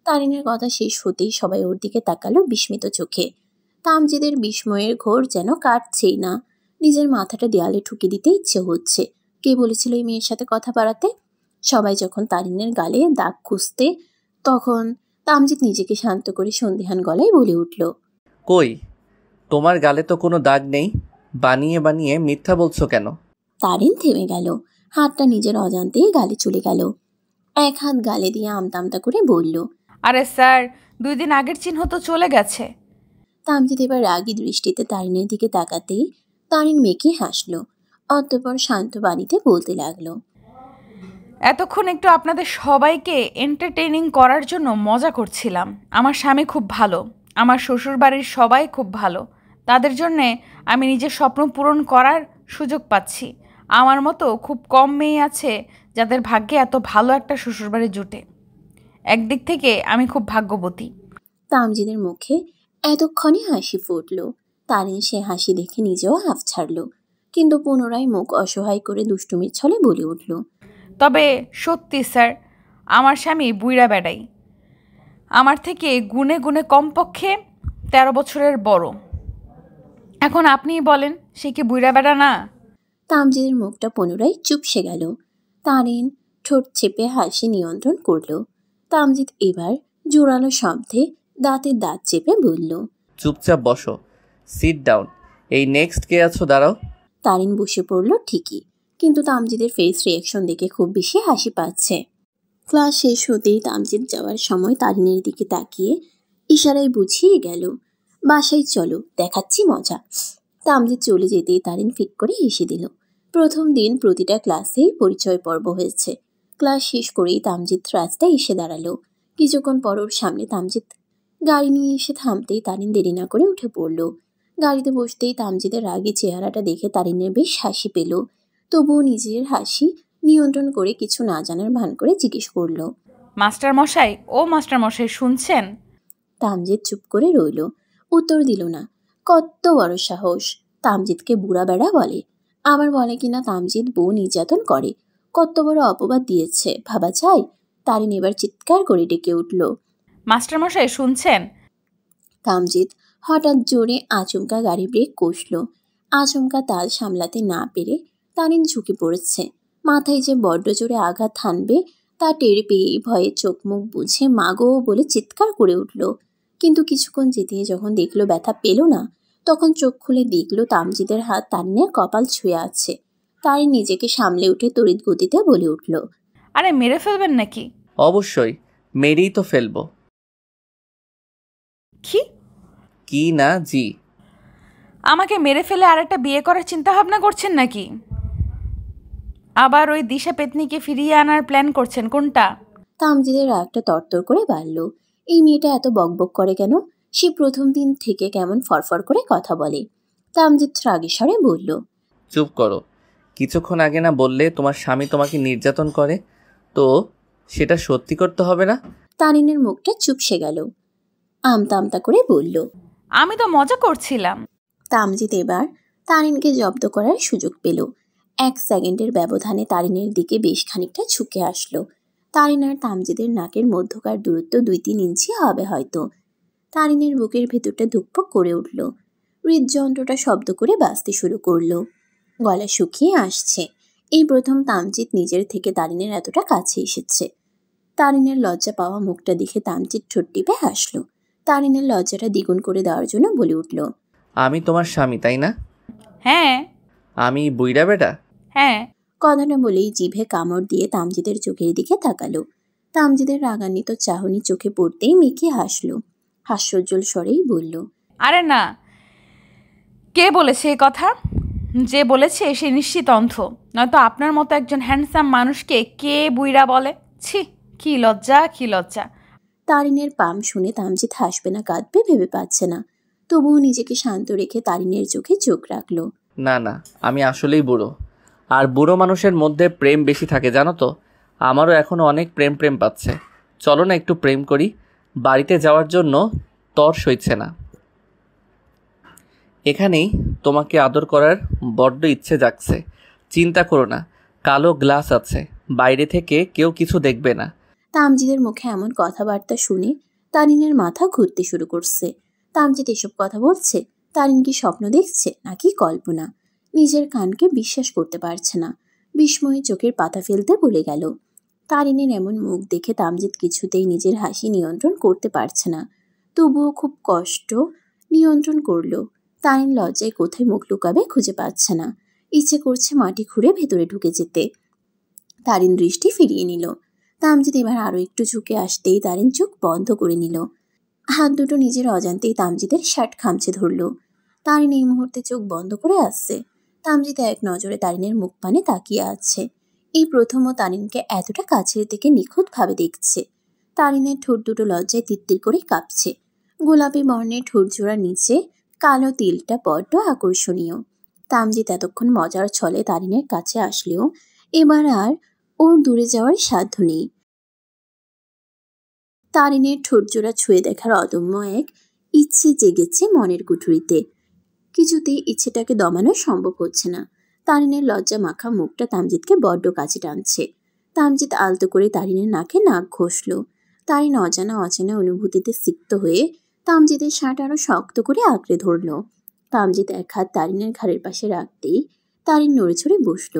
Speaker 2: তারিনের কথা শেষ হতেই সবাই ওর দিকে তাকালো বিস্মিত চোখে। তামজিদের বিস্ময়ের ঘোর যেন কাটছেই না। নিজের মাথাটা দেয়ালে ঠুকে দিতে ইচ্ছে হচ্ছে। কে বলেছিল এই মেয়ের সাথে কথা বাড়াতে? সবাই যখন তারিনের গালে দাগ খুঁজতে, তখন তামজিৎ নিজেকে শান্ত করে সন্দিহান গলায় বলে উঠল,
Speaker 1: কই, তোমার গালে তো কোনো দাগ নেই, বানিয়ে বানিয়ে মিথ্যা বলছো কেন?
Speaker 2: তারিন থেমে গেল। হাতটা নিজের অজান্তেই গালে চলে গেল। এক হাত গালে দিয়ে আমতা করে বলল,
Speaker 3: আরে স্যার, 2 দিন আগের চিহ্ন তো চলে গেছে।
Speaker 2: তামজিৎ এবার রাগী দৃষ্টিতে তারিনের দিকে তাকাতেই তারিন মেকি হাসলো। অতঃপর শান্ত বাণীতে বলতে লাগলো,
Speaker 3: এতক্ষণ একটু আপনাদের সবাইকে এন্টারটেইনিং করার জন্য মজা করছিলাম। আমার স্বামী খুব ভালো, আমার শ্বশুরবাড়ির সবাই খুব ভালো, তাদের জন্যে আমি নিজের স্বপ্ন পূরণ করার সুযোগ পাচ্ছি। আমার মতো খুব কম মেয়ে আছে যাদের ভাগ্যে এত ভালো একটা শ্বশুরবাড়ি জুটে। একদিক থেকে আমি খুব ভাগ্যবতী।
Speaker 2: তামজিদের মুখে এতক্ষণে হাসি ফুটল। তারিন সে হাসি দেখে নিজেও হাঁফ ছাড়ল, কিন্তু পুনরায় মুখ অসহায় করে দুষ্টুমির ছলে বলে উঠল,
Speaker 3: তবে সত্যি স্যার, আমার স্বামী বুইড়া বেড়াই, আমার থেকে গুণে গুণে কমপক্ষে 13 বছরের বড়। এখন আপনিই বলেন, সে কি বুইড়া বেড়া না?
Speaker 2: তামজিদের মুখটা পুনরায় চুপসে গেল। তারিন ঠোঁট চেপে হাসি নিয়ন্ত্রণ করল। তামজিদ এবার জোরালো শব্দে দাঁতের দাঁত চেপে বলল,
Speaker 1: চুপচাপ বসো, সিট ডাউন। এই নেক্সট কে আছো, দাঁড়াও।
Speaker 2: তারিন বসে পড়ল ঠিকই, কিন্তু তামজিদের ফেস রিয়াকশন দেখে খুব বেশি হাসি পাচ্ছে। ক্লাস শেষ হতেই তামজিদ যাওয়ার সময় তারিনের দিকে তাকিয়ে ইশারায় বুঝিয়ে গেল, বাসায় চলো, দেখাচ্ছি মজা। তামজিৎ চলে যেতেই তারিন ফিক করে হেসে দিল। প্রথম দিন প্রতিটা ক্লাসেই পরিচয় পর্ব হয়েছে। ক্লাস শেষ করেই তামজিৎ রাস্তায় এসে দাঁড়ালো। কিছুক্ষণ পর ওর সামনে তামজিৎ গাড়ি নিয়ে এসে থামতেই তারিন দেরি না করে উঠে পড়ল। গাড়িতে বসতেই তামজিদের রাগী চেহারাটা দেখে তারিনের বেশ হাসি পেল। তবুও নিজের হাসি নিয়ন্ত্রণ করে কিছু না জানার ভান করে জিজ্ঞেস করল,
Speaker 3: মাস্টারমশাই, ও মাস্টারমশাই শুনছেন?
Speaker 2: তামজিৎ চুপ করে রইল, উত্তর দিল না। কত বড় সাহস! তামজিৎকে বুড়া বেড়া বলে, আবার বলে কিনা তামজিৎ বউ নির্যাতন করে। কত বড় অপবাদ দিয়েছে ভাবা যায়। তারিন এবার চিৎকার করে ডেকে উঠল,
Speaker 3: মাস্টারমশাই শুনছেন?
Speaker 2: তামজিৎ হঠাৎ জোরে আচমকা গাড়ি ব্রেক কষল। আচমকা তাল সামলাতে না পেরে তারিন ঝুঁকে পড়েছে। মাথায় যে বড্ড জোরে আঘাত হানবে তা টের পেয়েই ভয়ে চোখ মুখ বুঝে মাগো বলে চিৎকার করে উঠল। কিন্তু কিছুক্ষণ যেতে যখন দেখলো ব্যথা পেল না, তখন চোখ খুলে দেখলো তামজিদের হাত তারিনের কপাল ছুঁয়ে আছে। তারিন নিজেকে সামলে উঠে তড়িৎ গতিতে বলে উঠল,
Speaker 3: আরে মেরে ফেলবেন নাকি?
Speaker 1: অবশ্যই, মেরেই তো ফেলবো।
Speaker 3: কি?
Speaker 1: কি না জি।
Speaker 3: আমাকে মেরে ফেলে আরেকটা বিয়ে করার চিন্তা ভাবনা করছেন নাকি? আবার ওই দিশা পেতনিকে ফিরিয়ে আনার প্ল্যান করছেন কোনটা?
Speaker 2: তামজিদের রাগটা তরতর করে বাড়ল। এই মেয়েটা এত বকবক করে কেন? সে প্রথম দিন থেকে কেমন ফরফর করে কথা বলে। তামজিদ রাগী স্বরে বলল,
Speaker 1: চুপ করো। কিছুক্ষণ আগে না বললে তোমার স্বামী তোমাকে নির্যাতন করে? তো সেটা সত্যি করতে হবে না?
Speaker 2: তারিনের মুখটা চুপসে গেল। আমতা আমতা করে বলল,
Speaker 3: আমি তো মজা করছিলাম।
Speaker 2: তামজিদ এবার তারিনকে জব্দ করার সুযোগ পেল। 1 সেকেন্ডের ব্যবধানে তারিনের দিকে বেশ খানিকটা ঝুঁকে আসলো। তারিন আর তামজিদের নাকের মধ্যকার দূরত্ব 2-3 ইঞ্চি হবে হয়তো। তারিনের বুকের ভেতরটা ধুকপুক করে উঠল। হৃদযন্ত্রটা শব্দ করে বাজতে শুরু করলো। গলা শুকিয়ে আসছে। এই প্রথম তামজিদ নিজের থেকে তারিনের এতটা কাছে এসেছে। তারিনের লজ্জা পাওয়া মুখটা দেখে তামজিদ ঠোঁট টিপে হাসলো। তারিনের লজ্জাটা দ্বিগুণ করে দেওয়ার জন্য বলে উঠল,
Speaker 1: আমি তোমার স্বামী তাই না?
Speaker 3: হ্যাঁ।
Speaker 1: আমি বুইড়া বেটা?
Speaker 3: হ্যাঁ।
Speaker 2: কথাটা বলেই জিভে কামড় দিয়ে তামজিদের চোখের দিকে তাকালো। তামজিদের রাগান্বিত চাহনি চোখে পড়তেই মেকি হাসলো। হাস্যোজ্জ্বল স্বরেই বলল,
Speaker 3: আরে না, কে বলেছে এ কথা? যে বলেছে সে নিশ্চিত অন্ধ, নয়তো আপনার মতো একজন হ্যান্ডসাম মানুষকে কে বুইড়া বলে? ছি, কি লজ্জা, কি লজ্জা।
Speaker 2: তারিনের পাম শুনে তামজিদ হাসবে না কাঁদবে ভেবে পাচ্ছে না। তবুও নিজেকে শান্ত রেখে তারিনের চোখে চোখ রাখলো।
Speaker 1: না না, আমি আসলেই বুড়ো। আর বুড়ো মানুষের মধ্যে প্রেম বেশি থাকে জানো তো। আমারও এখনও অনেক প্রেম পাচ্ছে। চলো না একটু প্রেম করি। বাড়িতে যাওয়ার জন্য তর সইছে না। এখানেই তোমাকে আদর করার বড্ড ইচ্ছে জাগছে। চিন্তা করো না, কালো গ্লাস আছে, বাইরে থেকে কেউ কিছু দেখবে না।
Speaker 2: তামজিদের মুখে এমন কথাবার্তা শুনে তারিনের মাথা ঘুরতে শুরু করছে। তামজিদ এসব কথা বলছে? তারিন কি স্বপ্ন দেখছে নাকি কল্পনা? নিজের কানকে বিশ্বাস করতে পারছে না। বিস্ময়ে চোখের পাতা ফেলতে ভুলে গেল। তারিনের এমন মুখ দেখে তামজিদ কিছুতেই নিজের হাসি নিয়ন্ত্রণ করতে পারছে না। তবুও খুব কষ্ট নিয়ন্ত্রণ করলো। তারিন লজ্জায় কোথায় মুখ লুকাবে খুঁজে পাচ্ছে না। ইচ্ছে করছে মাটি খুঁড়ে ভেতরে ঢুকে যেতে। তারিন দৃষ্টি ফিরিয়ে নিল। তামজিদ এবার আরো একটু ঝুঁকে আসতেই তারিন চোখ বন্ধ করে নিল। হাত দুটো নিজের অজান্তেই তামজিদের শার্ট খামচে ধরল। তারিন এই মুহূর্তে চোখ বন্ধ করে আসছে। তামজিদ এক নজরে তারিনের মুখ পানে তাকিয়ে আছে। এই প্রথমও তারিনকে এতটা কাছের থেকে নিখুঁতভাবে দেখছে। তারিনের ঠোঁট দুটো লজ্জায় তিত্তির করে কাঁপছে। গোলাপি বর্ণের ঠোঁট জোড়ার নিচে কালো তিলটা বড্ড আকর্ষণীয়। তামজিদ এতক্ষণ মজার ছলে তারিনের কাছে আসলেও এবার আর ওর দূরে যাওয়ার সাধ্য নেই। তারিনের ঠোঁটজোড়া ছুঁয়ে দেখার অদম্য এক ইচ্ছে জেগেছে মনের কুঠুরিতে। কিছুতেই ইচ্ছেটাকে দমানো সম্ভব হচ্ছে না। তারিনের লজ্জা মাখা মুখটা তামজিদকে বড্ড কাছে টানছে। তামজিদ আলতো করে তারিনের নাকে নাক ঘষল। তারিন অজানা অনুভূতিতে সিক্ত হয়ে তামজিদের শার্ট আরো শক্ত করে আঁকড়ে ধরল। তামজিদ এক হাত তারিনের ঘাড়ের পাশে রাখতেই তারিন নড়েচড়ে বসল।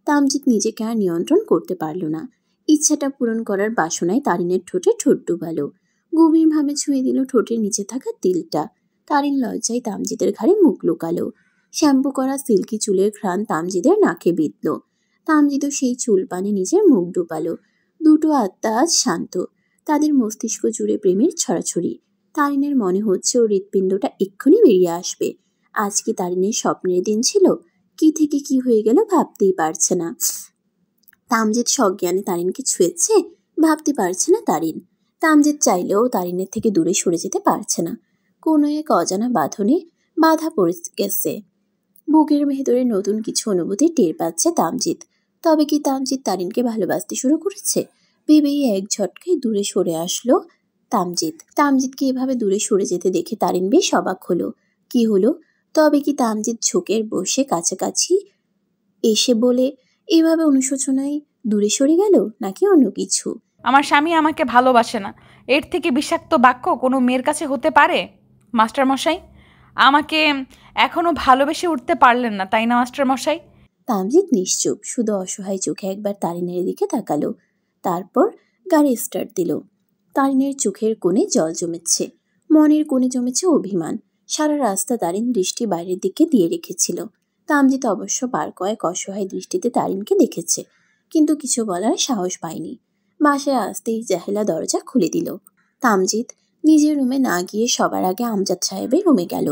Speaker 2: তামজিদ নিজেকে আর নিয়ন্ত্রণ করতে পারল না। ইচ্ছাটা পূরণ করার বাসনায় তারিনের ঠোঁটে ঠোঁট ডুবালো। গভীরভাবে ছুঁয়ে দিল ঠোঁটের নিচে থাকা তিলটা। তারিন লজ্জায় তামজিদের ঘাড়ে মুখ লুকালো। শ্যাম্পু করা সিল্কি চুলের ঘ্রাণ তামজিদের নাকে বিঁধল। তামজিদও সেই চুল পানে নিজের মুখ ডুবালো। দুটো আত্মা আজ শান্ত। তাদের মস্তিষ্ক জুড়ে প্রেমের ছড়াছড়ি। তারিনের মনে হচ্ছে ওর হৃৎপিণ্ডটা এক্ষুনি বেরিয়ে আসবে। আজ কি তারিনের স্বপ্নের দিন ছিল? কি থেকে কি হয়ে গেল ভাবতেই পারছে না। তামজিৎ সজ্ঞানে তারিনকে ছুঁয়েছে, ভাবতে পারছে না তারিন। তামজিৎ চাইলেও তারিনের থেকে দূরে সরে যেতে পারছে না। কোনো এক অজানা বাঁধনে বাধা পড়ে গেছে। বুকের ভেতরে নতুন কিছু অনুভূতি টের পাচ্ছে তামজিৎ। তবে কি তামজিৎ তারিনকে ভালোবাসতে শুরু করেছে? ভেবেই এক ঝটকায় দূরে সরে আসলো তামজিৎ। তামজিৎকে এভাবে দূরে সরে যেতে দেখে তারিন বেশ অবাক হলো। কি হলো? তবে কি তামজিৎ ঝোঁকের বসে কাছাকাছি এসে বলে এভাবে অনুশোচনায় দূরে সরে গেল, নাকি অন্য কিছু?
Speaker 3: আমার স্বামী আমাকে ভালোবাসে না, এর থেকে বিষাক্ত বাক্য কোনো মেয়ের কাছে হতে পারে? মাস্টারমশাই, আমাকে এখনো ভালোবেসে উঠতে পারলেন না, তাই না মাস্টারমশাই?
Speaker 2: তামজিৎ নিশ্চুপ, শুধু অসহায় চোখে একবার তারিনের দিকে তাকালো। তারপর গাড়ি স্টার্ট দিল। তারিনের চোখের কোণে জল জমেছে, মনের কোণে জমেছে অভিমান। সারা রাস্তা তারিন দৃষ্টি বাইরের দিকে দিয়ে রেখেছিল। তামজিৎ অবশ্য বার কয়েক অসহায় দৃষ্টিতে তারিনকে দেখেছে, কিন্তু কিছু বলার সাহস পায়নি। বাসায় আসতেই জাহেলা দরজা খুলে দিল। তামজিৎ নিজের রুমে না গিয়ে সবার আগে আমজাদ সাহেবের রুমে গেল।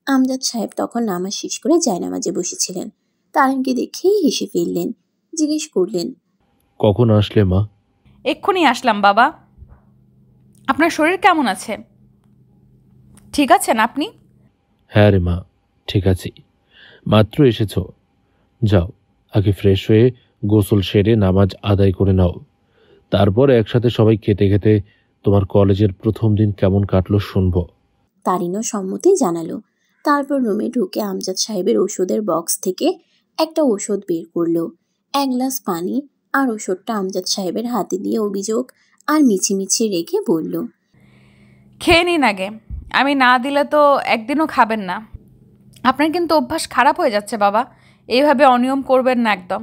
Speaker 2: আমজাদ সাহেব তখন নামাজ শেষ করে জায়নামাজে বসেছিলেন। তারিনকে দেখেই হেসে ফেললেন। জিজ্ঞেস করলেন,
Speaker 8: কখন আসলে মা?
Speaker 3: এক্ষুনি আসলাম বাবা। আপনার শরীর কেমন আছে? ঠিক আছেন আপনি?
Speaker 8: হ্যাঁ রে মা, ঠিক আছি। মাত্র এসেছো, যাও আগে ফ্রেশ হয়ে গোসল সেরে নামাজ আদায় করে নাও। তারপর একসাথে সবাই খেতে খেতে তোমার কলেজের প্রথম দিন কেমন কাটলো শুনবো।
Speaker 2: তারিনও সম্মতি জানালো। তারপর রুমে ঢুকে আমজাদ সাহেবের ওষুধের বক্স থেকে একটা ওষুধ বের করলো। এক গ্লাস পানি আর ওষুধটা আমজাদ সাহেবের হাতে দিয়ে অভিযোগ আর মিছিমিছি রেখে বলল,
Speaker 3: খেয়ে নিন আগে, আমি না দিলে তো একদিনও খাবেন না। আপনার কিন্তু অভ্যাস খারাপ হয়ে যাচ্ছে বাবা, এইভাবে অনিয়ম করবেন না একদম।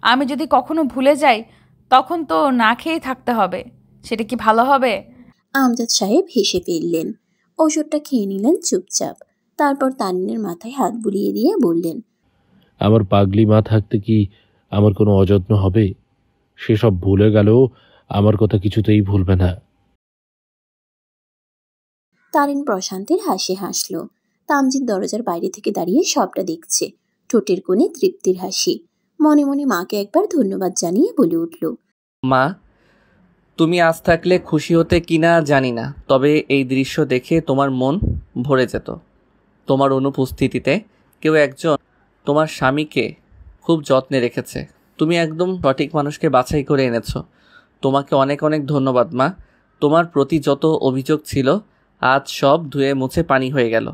Speaker 3: আমি যদি কখনো ভুলে যাই তখন তো না খেয়েই থাকতে হবে, সেটা কি ভালো হবে?
Speaker 2: আমজাদ সাহেব হেসে ফেললেন। ওষুধটা খেয়ে নিলেন চুপচাপ। তারপর তারিনের মাথায় হাত বুলিয়ে দিয়ে বললেন,
Speaker 8: আমার পাগলি মা থাকতে কি আমার কোনো অযত্ন হবে? সেসব ভুলে গেলেও আমার কথা কিছুতেই ভুলবে না।
Speaker 2: তারিন প্রশান্তির হাসি হাসল। তামজিৎ দরজার বাইরে থেকে দাঁড়িয়ে সবটা দেখছে। ঠোঁটের কোণে তৃপ্তির হাসি। মনে মনে মাকে একবার ধন্যবাদ জানিয়ে বলে উঠল,
Speaker 1: মা, তুমি আজ থাকলে খুশি হতে কিনা জানি না, তবে এই দৃশ্য দেখে তোমার মন ভরে যেত। তোমার অনুপস্থিতিতে কেউ একজন তোমার স্বামীকে খুব যত্নে রেখেছে। তুমি একদম সঠিক মানুষকে বাছাই করে এনেছো। তোমাকে অনেক অনেক ধন্যবাদ মা। তোমার প্রতি যত অভিযোগ ছিল আজ সব ধুয়ে মুছে পানি হয়ে গেল।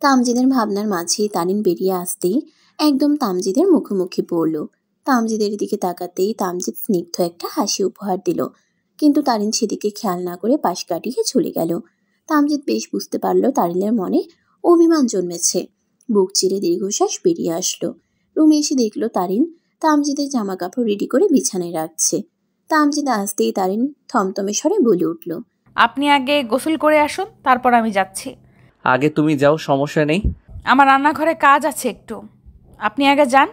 Speaker 2: তামজিদের ভাবনার মাঝেই তারিন বেরিয়ে আসতেই একদম তামজিদের মুখোমুখি পড়ল। তামজিদের দিকে তাকাতেই তামজিদ স্নিগ্ধ একটা হাসি উপহার দিল, কিন্তু তারিন সেদিকে খেয়াল না করে পাশ কাটিয়ে চলে গেল। তামজিদ বেশ বুঝতে পারল তারিনের মনে অভিমান জন্মেছে। বুক চিরে দীর্ঘশ্বাস বেরিয়ে আসলো। রুমে এসে দেখলো তারিন তামজিদের জামা কাপড় রেডি করে বিছানায় রাখছে। তামজিদ আসতেই তারিন থমথমে স্বরে বলে উঠল,
Speaker 3: আপনি আগে গোসল করে আসুন, তারপর আমি যাচ্ছি।
Speaker 1: আগে তুমি যাও, সমস্যা নেই।
Speaker 3: আমার রান্নাঘরে কাজ আছে একটু, আপনি আগে যান।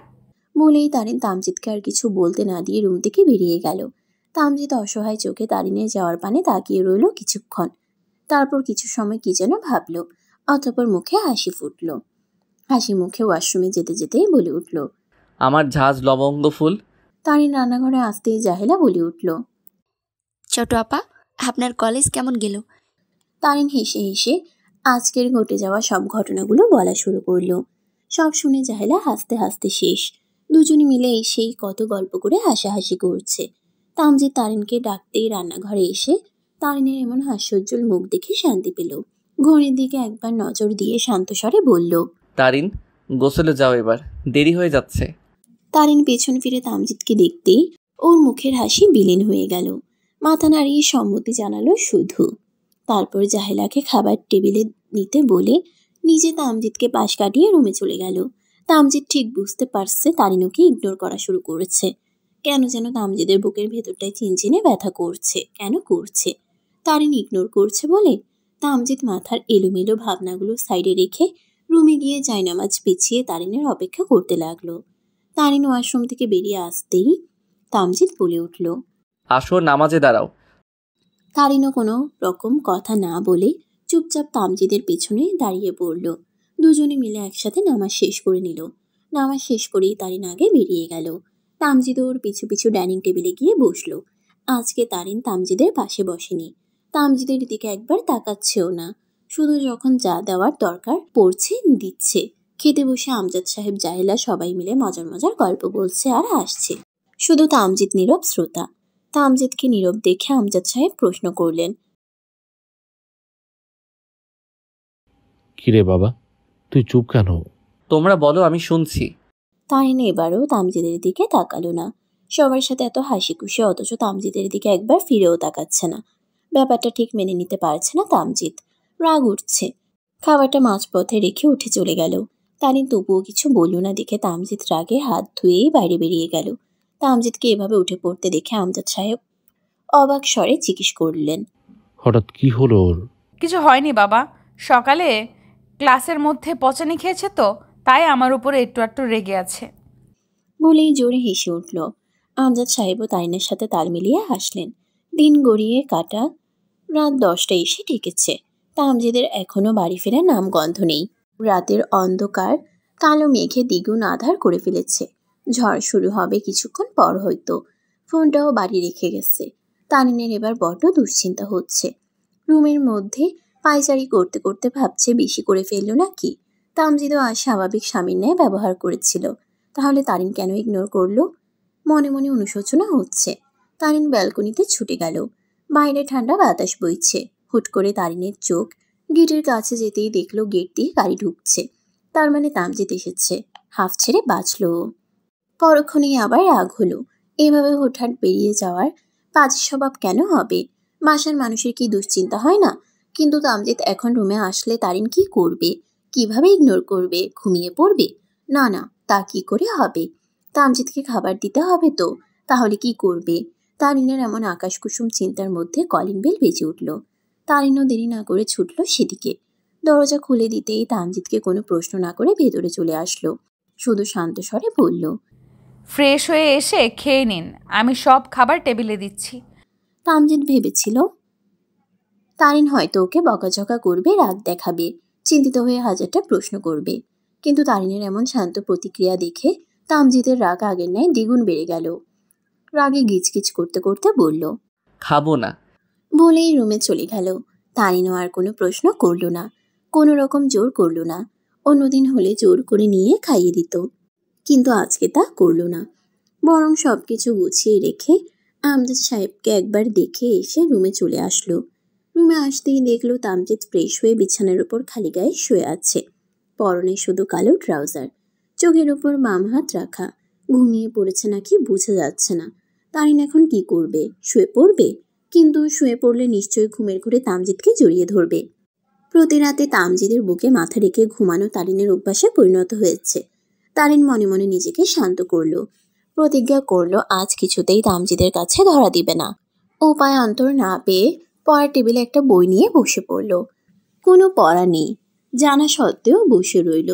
Speaker 2: বলেই তারিন তামজিদকে আর কিছু বলতে না দিয়ে রুম থেকে বেরিয়ে গেল। তামজিদ অসহায় চোখে তারিনের যাওয়ার পানে তাকিয়ে রইল কিছুক্ষণ। তারপর কিছু সময় কি যেন ভাবল, অতঃপর মুখে হাসি ফুটল। হাসি মুখে ওয়াশরুমে যেতে যেতেই বলে উঠল,
Speaker 1: আমার ঝাঁজ লবঙ্গ ফুল।
Speaker 2: তারিন রান্নাঘরে আসতেই জাহেলা বলে উঠল,
Speaker 7: ছোট আপা, আপনার কলেজ কেমন গেল?
Speaker 2: তারিন হেসে হেসে আজকের ঘটে যাওয়া সব ঘটনাগুলো বলা শুরু করলো। সব শুনে জাহেলা হাসতে হাসতে শেষ। দুজনে মিলে এসেই কত গল্প করে হাসাহাসি করছে। তামজিদ তারিনকে ডাকতেই রান্নাঘরে এসে তারিনের এমন হাস্যোজ্জ্বল মুখ দেখে শান্তি পেল। ঘড়ির দিকে একবার নজর দিয়ে শান্ত স্বরে বলল,
Speaker 1: তারিন, গোসলে যাও এবার, দেরি হয়ে যাচ্ছে।
Speaker 2: তারিন পেছন ফিরে তামজিদকে দেখতেই ওর মুখের হাসি বিলীন হয়ে গেল। মাথা নাড়িয়ে সম্মতি জানালো শুধু। তারপর জাহেলাকে খাবার টেবিলে নিতে বলে নিজে তামজিদকে পাশ কাটিয়ে রুমে চলে গেল। তামজিদ ঠিক বুঝতে পারছে তারিন ওকে ইগনোর করা শুরু করেছে। কেন যেন তামজিদের বুকের ভেতরটায় চিনচিনে ব্যথা করছে। কেন করছে? তারিন ইগনোর করছে বলে? তামজিদ মাথার এলোমেলো ভাবনাগুলো সাইডে রেখে রুমে গিয়ে জায়নামাজ পিছিয়ে তারিনের অপেক্ষা করতে লাগলো। তারিন ওয়াশরুম থেকে বেরিয়ে আসতেই তামজিদ বলে উঠল,
Speaker 1: আসো, নামাজে দাঁড়াও।
Speaker 2: তারিনও কোনো রকম কথা না বলে চুপচাপ তামজিদের পিছনে দাঁড়িয়ে পড়ল। দুজনে মিলে একসাথে নামাজ শেষ করে নিল। নামাজ শেষ করেই তারিন আগে বেরিয়ে গেল। তামজিদ ওর পিছু পিছু ডাইনিং টেবিলে গিয়ে বসলো। আজকে তারিন তামজিদের পাশে বসেনি। তামজিদের দিকে একবার তাকাচ্ছেও না, শুধু যখন যা দেওয়ার দরকার পড়ছে দিচ্ছে। খেতে বসে আমজাদ সাহেব, জাহেলা সবাই মিলে মজার মজার গল্প বলছে আর হাসছে। শুধু তামজিদ নীরব শ্রোতা। তামজিদকে নীরব দেখে আমজাদ সাহেব প্রশ্ন করলেন,
Speaker 8: কিরে বাবা, তুই চুপ কেন?
Speaker 1: তোমরা বলো, আমি শুনছি।
Speaker 2: তারিন এবারও তামজিদের দিকে তাকালো না। সবার সাথে এত হাসি খুশি, অথচ তামজিদের দিকে একবার ফিরেও তাকাচ্ছে না। ব্যাপারটা ঠিক মেনে নিতে পারছে না তামজিদ। রাগ উঠছে। খাবারটা মাঝপথে রেখে উঠে চলে গেল। তারিন তবুও কিছু বলল না দেখে তামজিদ রাগে হাত ধুয়েই বাইরে বেরিয়ে গেল। তামজিদকে এভাবে উঠে পড়তে দেখে আমজাদ সাহেব অবাক স্বরে জিজ্ঞেস করলেন,
Speaker 8: হঠাৎ কি হলো ওর?
Speaker 3: কিছু হয়নি বাবা, সকালে ক্লাসের মধ্যে পচানি খেয়েছে তো, তাই আমার উপরে একটু একটু রেগে আছে।
Speaker 2: বলেই জোরে হেসে উঠল। আমজাদ সাহেবও তারিনের সাথে তাল মিলিয়ে হাসলেন। দিন গড়িয়ে কাটা রাত 10টা এসে ঠেকেছে। তামজিদের এখনো বাড়ি ফেরার নাম গন্ধ নেই। রাতের অন্ধকার কালো মেঘে দ্বিগুণ আধার করে ফেলেছে। ঝড় শুরু হবে কিছুক্ষণ পর হয়তো। ফোনটাও বাড়ি রেখে গেছে। তারিনের এবার বড্ড দুশ্চিন্তা হচ্ছে। রুমের মধ্যে পায়চারি করতে করতে ভাবছে বেশি করে ফেললো নাকি। তামজিদও আজ স্বাভাবিক স্বামীর ন্যায় ব্যবহার করেছিল, তাহলে তারিন কেন ইগনোর করলো? মনে মনে অনুশোচনা হচ্ছে। তারিন ব্যালকনিতে ছুটে গেল। বাইরে ঠান্ডা বাতাস বইছে। হুট করে তারিনের চোখ গেটের কাছে যেতেই দেখলো গেট দিয়ে গাড়ি ঢুকছে। তার মানে তামজিদ এসেছে। হাফ ছেড়ে বাঁচল। পরক্ষণেই আবার রাগ হলো। এভাবে হুটহাট বেরিয়ে যাওয়ার বাজে স্বভাব কেন হবে? বাসার মানুষের কি দুশ্চিন্তা হয় না? কিন্তু তামজিদ এখন রুমে আসলে তারিন কি করবে? কিভাবে ইগনোর করবে? ঘুমিয়ে পড়বে? না না, তা কি করে হবে? তামজিদকে খাবার দিতে হবে তো, তাহলে কি করবে? তারিনের এমন আকাশকুসুম চিন্তার মধ্যে কলিং বেল বেজে উঠল। তারিনও দেরি না করে ছুটল সেদিকে। দরজা খুলে দিতেই তামজিদকে কোনো প্রশ্ন না করে ভেতরে চলে আসলো। শুধু শান্ত স্বরে বলল,
Speaker 3: ফ্রেশ হয়ে এসে খেয়ে নিন, আমি সব খাবার টেবিলে দিচ্ছি।
Speaker 2: তামজিদ ভেবেছিল তারিন হয়তো ওকে বকাঝকা করবে, রাগ দেখাবে, চিন্তিত হয়ে হাজারটা প্রশ্ন করবে। কিন্তু তারিনের এমন শান্ত প্রতিক্রিয়া দেখে তামজিদের রাগ আগের ন্যায় দ্বিগুণ বেড়ে গেল। রাগে গিচগিচ করতে করতে বলল,
Speaker 1: খাবো না।
Speaker 2: বলেই রুমে চলে গেল। তারিনও আর কোনো প্রশ্ন করল না, কোনো রকম জোর করল না। অন্যদিন হলে জোর করে নিয়ে খাইয়ে দিত, কিন্তু আজকে তা করল না। বরং সবকিছু গুছিয়ে রেখে আমজাদ সাহেবকে একবার দেখে এসে রুমে চলে আসলো। রুমে আসতেই দেখলো তামজিদ ফ্রেশ হয়ে বিছানার উপর খালি গায়ে শুয়ে আছে। পরনে শুধু কালো ট্রাউজার, চোখের উপর বাম হাত রাখা। ঘুমিয়ে পড়েছে নাকি বোঝা যাচ্ছে না। তারিন এখন কি করবে? শুয়ে পড়বে? কিন্তু শুয়ে পড়লে নিশ্চয়ই ঘুমের ঘোরে তামজিদকে জড়িয়ে ধরবে। প্রতি রাতে তামজিদের বুকে মাথা রেখে ঘুমানো তারিনের অভ্যাসে পরিণত হয়েছে। তারিন মনে মনে নিজেকে শান্ত করলো। প্রতিজ্ঞা করলো আজ কিছুতেই তামজিদের কাছে ধরা দিবে না। উপায় অন্তর না পেয়ে পড়ার টেবিলে একটা বই নিয়ে বসে পড়ল। কোনো পড়া নেই জানা সত্ত্বেও বসে রইল।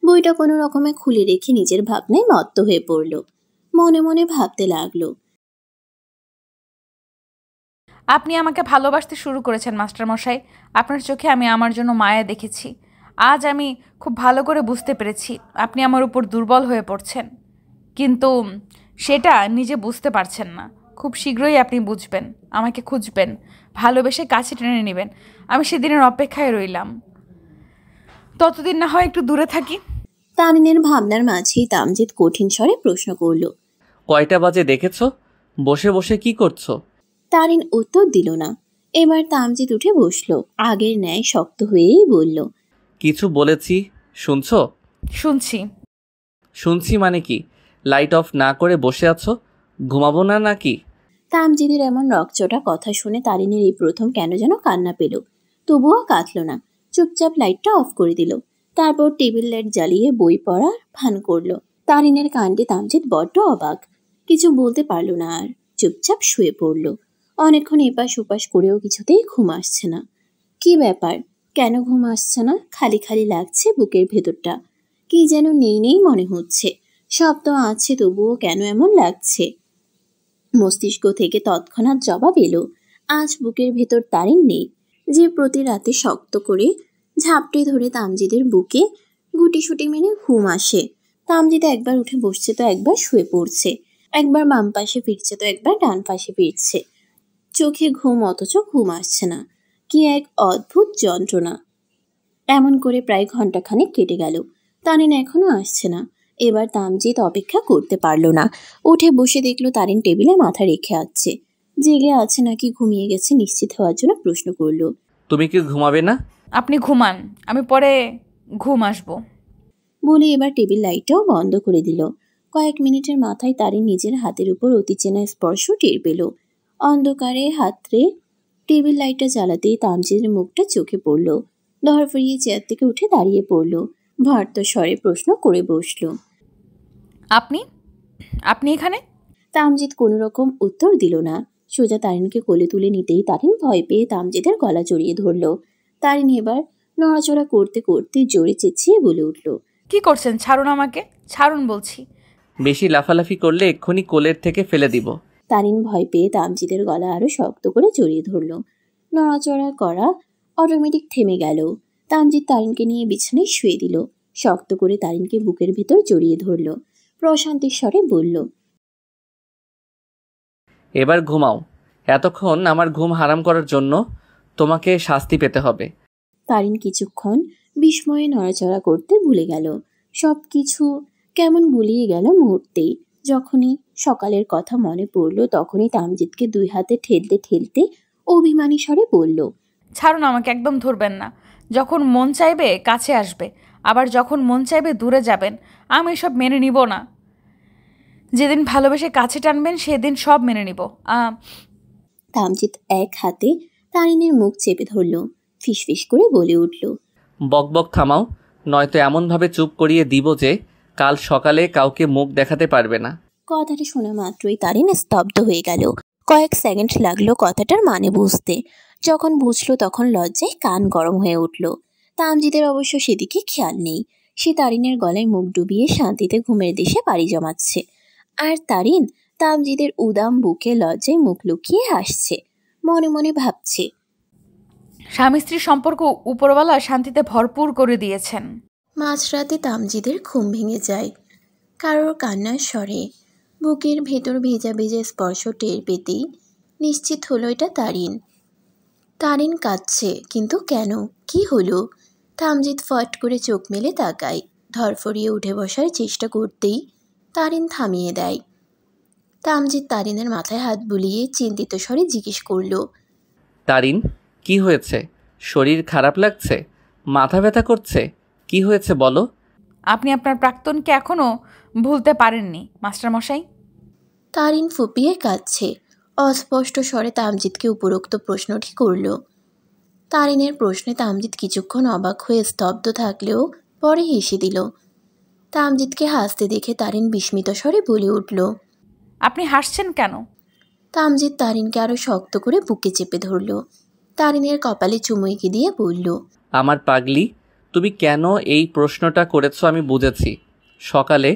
Speaker 2: বইটা কোনো রকমে খুলে রেখে নিজের ভাবনায় মত্ত হয়ে পড়ল। মনে মনে ভাবতে লাগলো,
Speaker 3: আপনি আমাকে ভালোবাসতে শুরু করেছেন মাস্টারমশাই। আপনার চোখে আমি আমার জন্য মায়া দেখেছি। আজ আমি খুব ভালো করে বুঝতে পেরেছি আপনি আমার উপর দুর্বল হয়ে পড়ছেন, কিন্তু সেটা নিজে বুঝতে পারছেন না। খুব শীঘ্রই আপনি বুঝবেন, আমাকে খুঁজবেন, ভালোবেসে কাছে টেনে নেবেন। আমি সেদিনের অপেক্ষায় রইলাম। ততদিন না হয় একটু দূরে থাকি।
Speaker 2: তারিনের ভাবনার মাঝেই তামজিদ কঠিন স্বরে প্রশ্ন করল,
Speaker 1: কয়টা বাজে দেখেছ? বসে বসে কি করছো?
Speaker 2: তারিন উত্তর দিল না। এবার তামজিদ উঠে বসলো। আগের ন্যায় শক্ত হয়েই বলল,
Speaker 1: কিছু বলেছি, শুনছো?
Speaker 3: শুনছি।
Speaker 1: শুনছি মানে কি? লাইট অফ না করে বসে আছো? ঘুমাবো না নাকি?
Speaker 2: তামজিদের এমন রকচটা কথা শুনে তারিনের এই প্রথম কেন যেন কান্না পেল। তবুও কাঁদল না, চুপচাপ লাইটটা অফ করে দিল। তারপর টেবিল লাইট জ্বালিয়ে বই পড়ার ভান করল। তারিনের কাণ্ডে তামজিদ বড্ড অবাক। কিছু বলতে পারল না আর, চুপচাপ শুয়ে পড়ল। অনেকক্ষণ এপাশ ওপাশ করেও কিছুতেই ঘুম আসছে না। কি ব্যাপার, কেন ঘুম আসছে না? খালি খালি লাগছে বুকের ভেতরটা, কি যেন নেই নেই মনে হচ্ছে। সব তো আছে, তবুও কেন এমন লাগছে? মস্তিষ্ক থেকে তৎক্ষণাৎ জবাব এলো, আজ বুকের ভেতর তারিন নেই। যে প্রতি রাতে শক্ত করে ঝাপটে ধরে তামজিদের বুকে গুটিসুটি মেরে ঘুম আসে। তামজিদ একবার উঠে বসছে তো একবার শুয়ে পড়ছে, একবার বাম পাশে ফিরছে তো একবার ডান পাশে ফিরছে। চোখে ঘুম অথচ ঘুম আসছে না। কি এক অদ্ভুত যন্ত্রণা। এমন করে প্রায় ঘন্টাখানেক কেটে গেল। তারিন এখনো আসছে না। এবার তামজিদ অপেক্ষা করতে পারলো না। উঠে বসে দেখলো তারিন টেবিলে মাথা রেখে আছে। জেগে আছে নাকি ঘুমিয়ে গেছে নিশ্চিত হওয়ার জন্য প্রশ্ন করলো,
Speaker 1: তুমি কি ঘুমাবে না?
Speaker 3: আপনি ঘুমান, আমি পরে ঘুম আসবো।
Speaker 2: বলে এবার টেবিল লাইটটাও বন্ধ করে দিল। কয়েক মিনিটের মাথায় তারিন নিজের হাতের উপর অতি চেনা স্পর্শ টের পেল। অন্ধকারে হাতরে টেবিল লাইটটা জ্বালাতেই তামজিদের মুখটা চোখে পড়ল। ধরফরিয়ে চেয়ার থেকে উঠে দাঁড়িয়ে পড়ল। ভর্ত স্বরে প্রশ্ন করে বসল,
Speaker 3: আপনি আপনি এখানে?
Speaker 2: তামজিদ কোনো রকম উত্তর দিল না। সোজা তারিনকে কোলে তুলে নিতেই তারিন ভয় পেয়ে তামজিদের গলা জড়িয়ে ধরল। তারিন এবার নড়াচড়া করতে করতে জোরে চেঁচিয়ে বলে উঠল,
Speaker 3: কি করছেন? ছাড়ুন আমাকে, ছাড়ুন বলছি।
Speaker 1: বেশি লাফালাফি করলে এক্ষুনি কোলের থেকে ফেলে দিব।
Speaker 2: তারিন ভয় পেয়ে তামজিদের গলা আরো শক্ত করে জড়িয়ে ধরল। নড়াচড়া করা অটোমেটিক থেমে গেল। তামজিদ তারিনকে নিয়ে বিছানায় শুয়ে দিল। শক্ত করে তারিনকে বুকের ভেতর জড়িয়ে ধরল। প্রশান্তির স্বরে বলল,
Speaker 1: এবার ঘুমাও। এতক্ষণ আমার ঘুম হারাম করার জন্য তোমাকে শাস্তি পেতে হবে।
Speaker 2: তারিন কিছুক্ষণ বিস্ময়ে নড়াচড়া করতে ভুলে গেল। সব কিছু কেমন গুলিয়ে গেল মুহূর্তেই। যখনই সকালের কথা মনে পড়ল তখনই তামজিদকে দুই হাতে ঠেলতে ঠেলতে অভিমানী স্বরে বলল,
Speaker 3: ছাড়ুন আমাকে, একদম ধরবেন না। যখন মন চাইবে কাছে আসবে, আবার যখন মন চাইবে দূরে যাবেন। আমি এসব মেনে নিব না। যেদিন ভালোবেসে কাছে টানবেন সেদিন সব মেনে নিব।
Speaker 2: তামজিদ এক হাতে তারিনের মুখ চেপে ধরল। ফিসফিস করে বলে উঠল,
Speaker 1: বকবক থামাও, নয়তো এমনভাবে চুপ করিয়ে দিব যে কাল সকালে কাউকে মুখ দেখাতে পারবে না।
Speaker 2: কথাটা শোনা মাত্রই তারিন স্তব্ধ হয়ে গেল। কয়েক সেকেন্ড লাগলো কথাটার মানে বুঝতে। যখন বুঝলো তখন লজ্জায় কান গরম হয়ে উঠল। তামজিদের অবশ্য সেদিকে খেয়াল নেই। সে তারিনের গলায় মুখ ডুবিয়ে শান্তিতে ঘুমের দেশে পাড়ি জমাচ্ছে। আর তারিন তামজিদের উদাম বুকে লজ্জায় মুখ লুকিয়ে হাসছে। মনে মনে ভাবছে,
Speaker 3: স্বামী স্ত্রীর সম্পর্ক উপরওয়ালা শান্তিতে ভরপুর করে দিয়েছেন।
Speaker 2: মাঝরাতে তামজিদের ঘুম ভেঙে যায় কারোর কান্নার স্বরে। বুকের ভেতর ভেজা ভেজা স্পর্শ টের পেতেই নিশ্চিত হলো এটা তারিন। তারিন কাঁদছে, কিন্তু কেন? কি হলো? তামজিদ ফট করে চোখ মেলে তাকায়। ধরফরিয়ে উঠে বসার চেষ্টা করতেই তারিন থামিয়ে দেয়। তামজিদ তারিনের মাথায় হাত বুলিয়ে চিন্তিত স্বরে জিজ্ঞেস করলো,
Speaker 1: তারিন, কি হয়েছে? শরীর খারাপ লাগছে? মাথা ব্যথা করছে? কি হয়েছে বলো?
Speaker 3: আপনি আপনার প্রাক্তনকে এখনও ভুলতে পারেননি মাস্টারমশাই।
Speaker 2: তারিন ফুপিয়ে কাঁদছে। অস্পষ্ট স্বরে তামজিদকে উপরোক্ত প্রশ্নটি করল। তারিনের প্রশ্নে তামজিদ কিছুক্ষণ অবাক হয়ে স্তব্ধ থাকলেও পরে হেসে দিল। তামজিদকে হাসতে দেখে তারিন বিস্মিত স্বরে বলে উঠল,
Speaker 3: আপনি হাসছেন কেন?
Speaker 2: তামজিদ তারিনকে আরো শক্ত করে বুকে চেপে ধরল। তারিনের কপালে চুমু এঁকে দিয়ে বলল,
Speaker 1: আমার পাগলি, তুমি কেন এই প্রশ্নটা করেছো আমি বুঝেছি। সকালে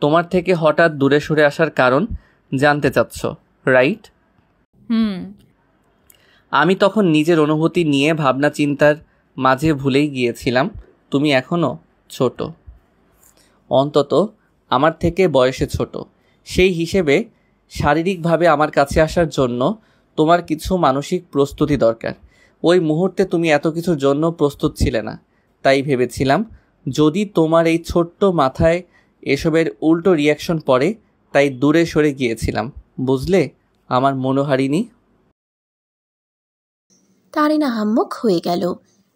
Speaker 1: তোমার থেকে হঠাৎ দূরে সরে আসার কারণ জানতে চাচ্ছ, রাইট? আমি তখন নিজের অনুভূতি নিয়ে ভাবনা চিন্তার মাঝে ভুলেই গিয়েছিলাম তুমি এখনও ছোট, অন্তত আমার থেকে বয়সে ছোট। সেই হিসেবে শারীরিকভাবে আমার কাছে আসার জন্য তোমার কিছু মানসিক প্রস্তুতি দরকার। ওই মুহূর্তে তুমি এত কিছুর জন্য প্রস্তুত ছিলে না। তাই ভেবেছিলাম যদি তোমার এই ছোট্ট মাথায় এসবের উল্টো রিয়াকশন পড়ে, তাই দূরে সরে গিয়েছিলাম। বুঝলে, আমার মনোহারিণী।
Speaker 2: তারিন আহাম্মক হয়ে গেল।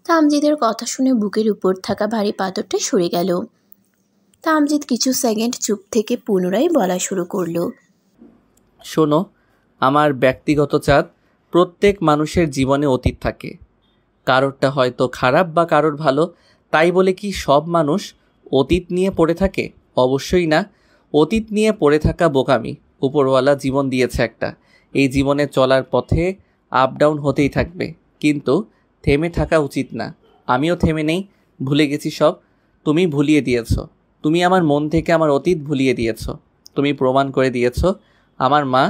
Speaker 2: তামজিদের কথা শুনে বুকের উপর থাকা ভারী পাথরটা সরে গেল। তামজিদ কিছু সেকেন্ড চুপ থেকে পুনরায় বলা শুরু করলো,
Speaker 1: শোনো, আমার ব্যক্তিগত চাঁদ, প্রত্যেক মানুষের জীবনে অতীত থাকে। কারোরটা হয়তো খারাপ বা কারোর ভালো, তাই বলে কি সব মানুষ অতীত নিয়ে পড়ে থাকে? অবশ্যই না। অতীত নিয়ে পড়ে থাকা বোকামি। উপরওয়ালা জীবন দিয়েছে একটা, এই জীবনে চলার পথে আপ ডাউন হতেই থাকবে, কিন্তু থেমে থাকা উচিত না। আমিও থেমে নেই, ভুলে গেছি সব। তুমি ভুলিয়ে দিয়েছ। তুমি আমার মন থেকে আমার অতীত ভুলিয়ে দিয়েছ। তুমি প্রমাণ করে দিয়েছ আমার মা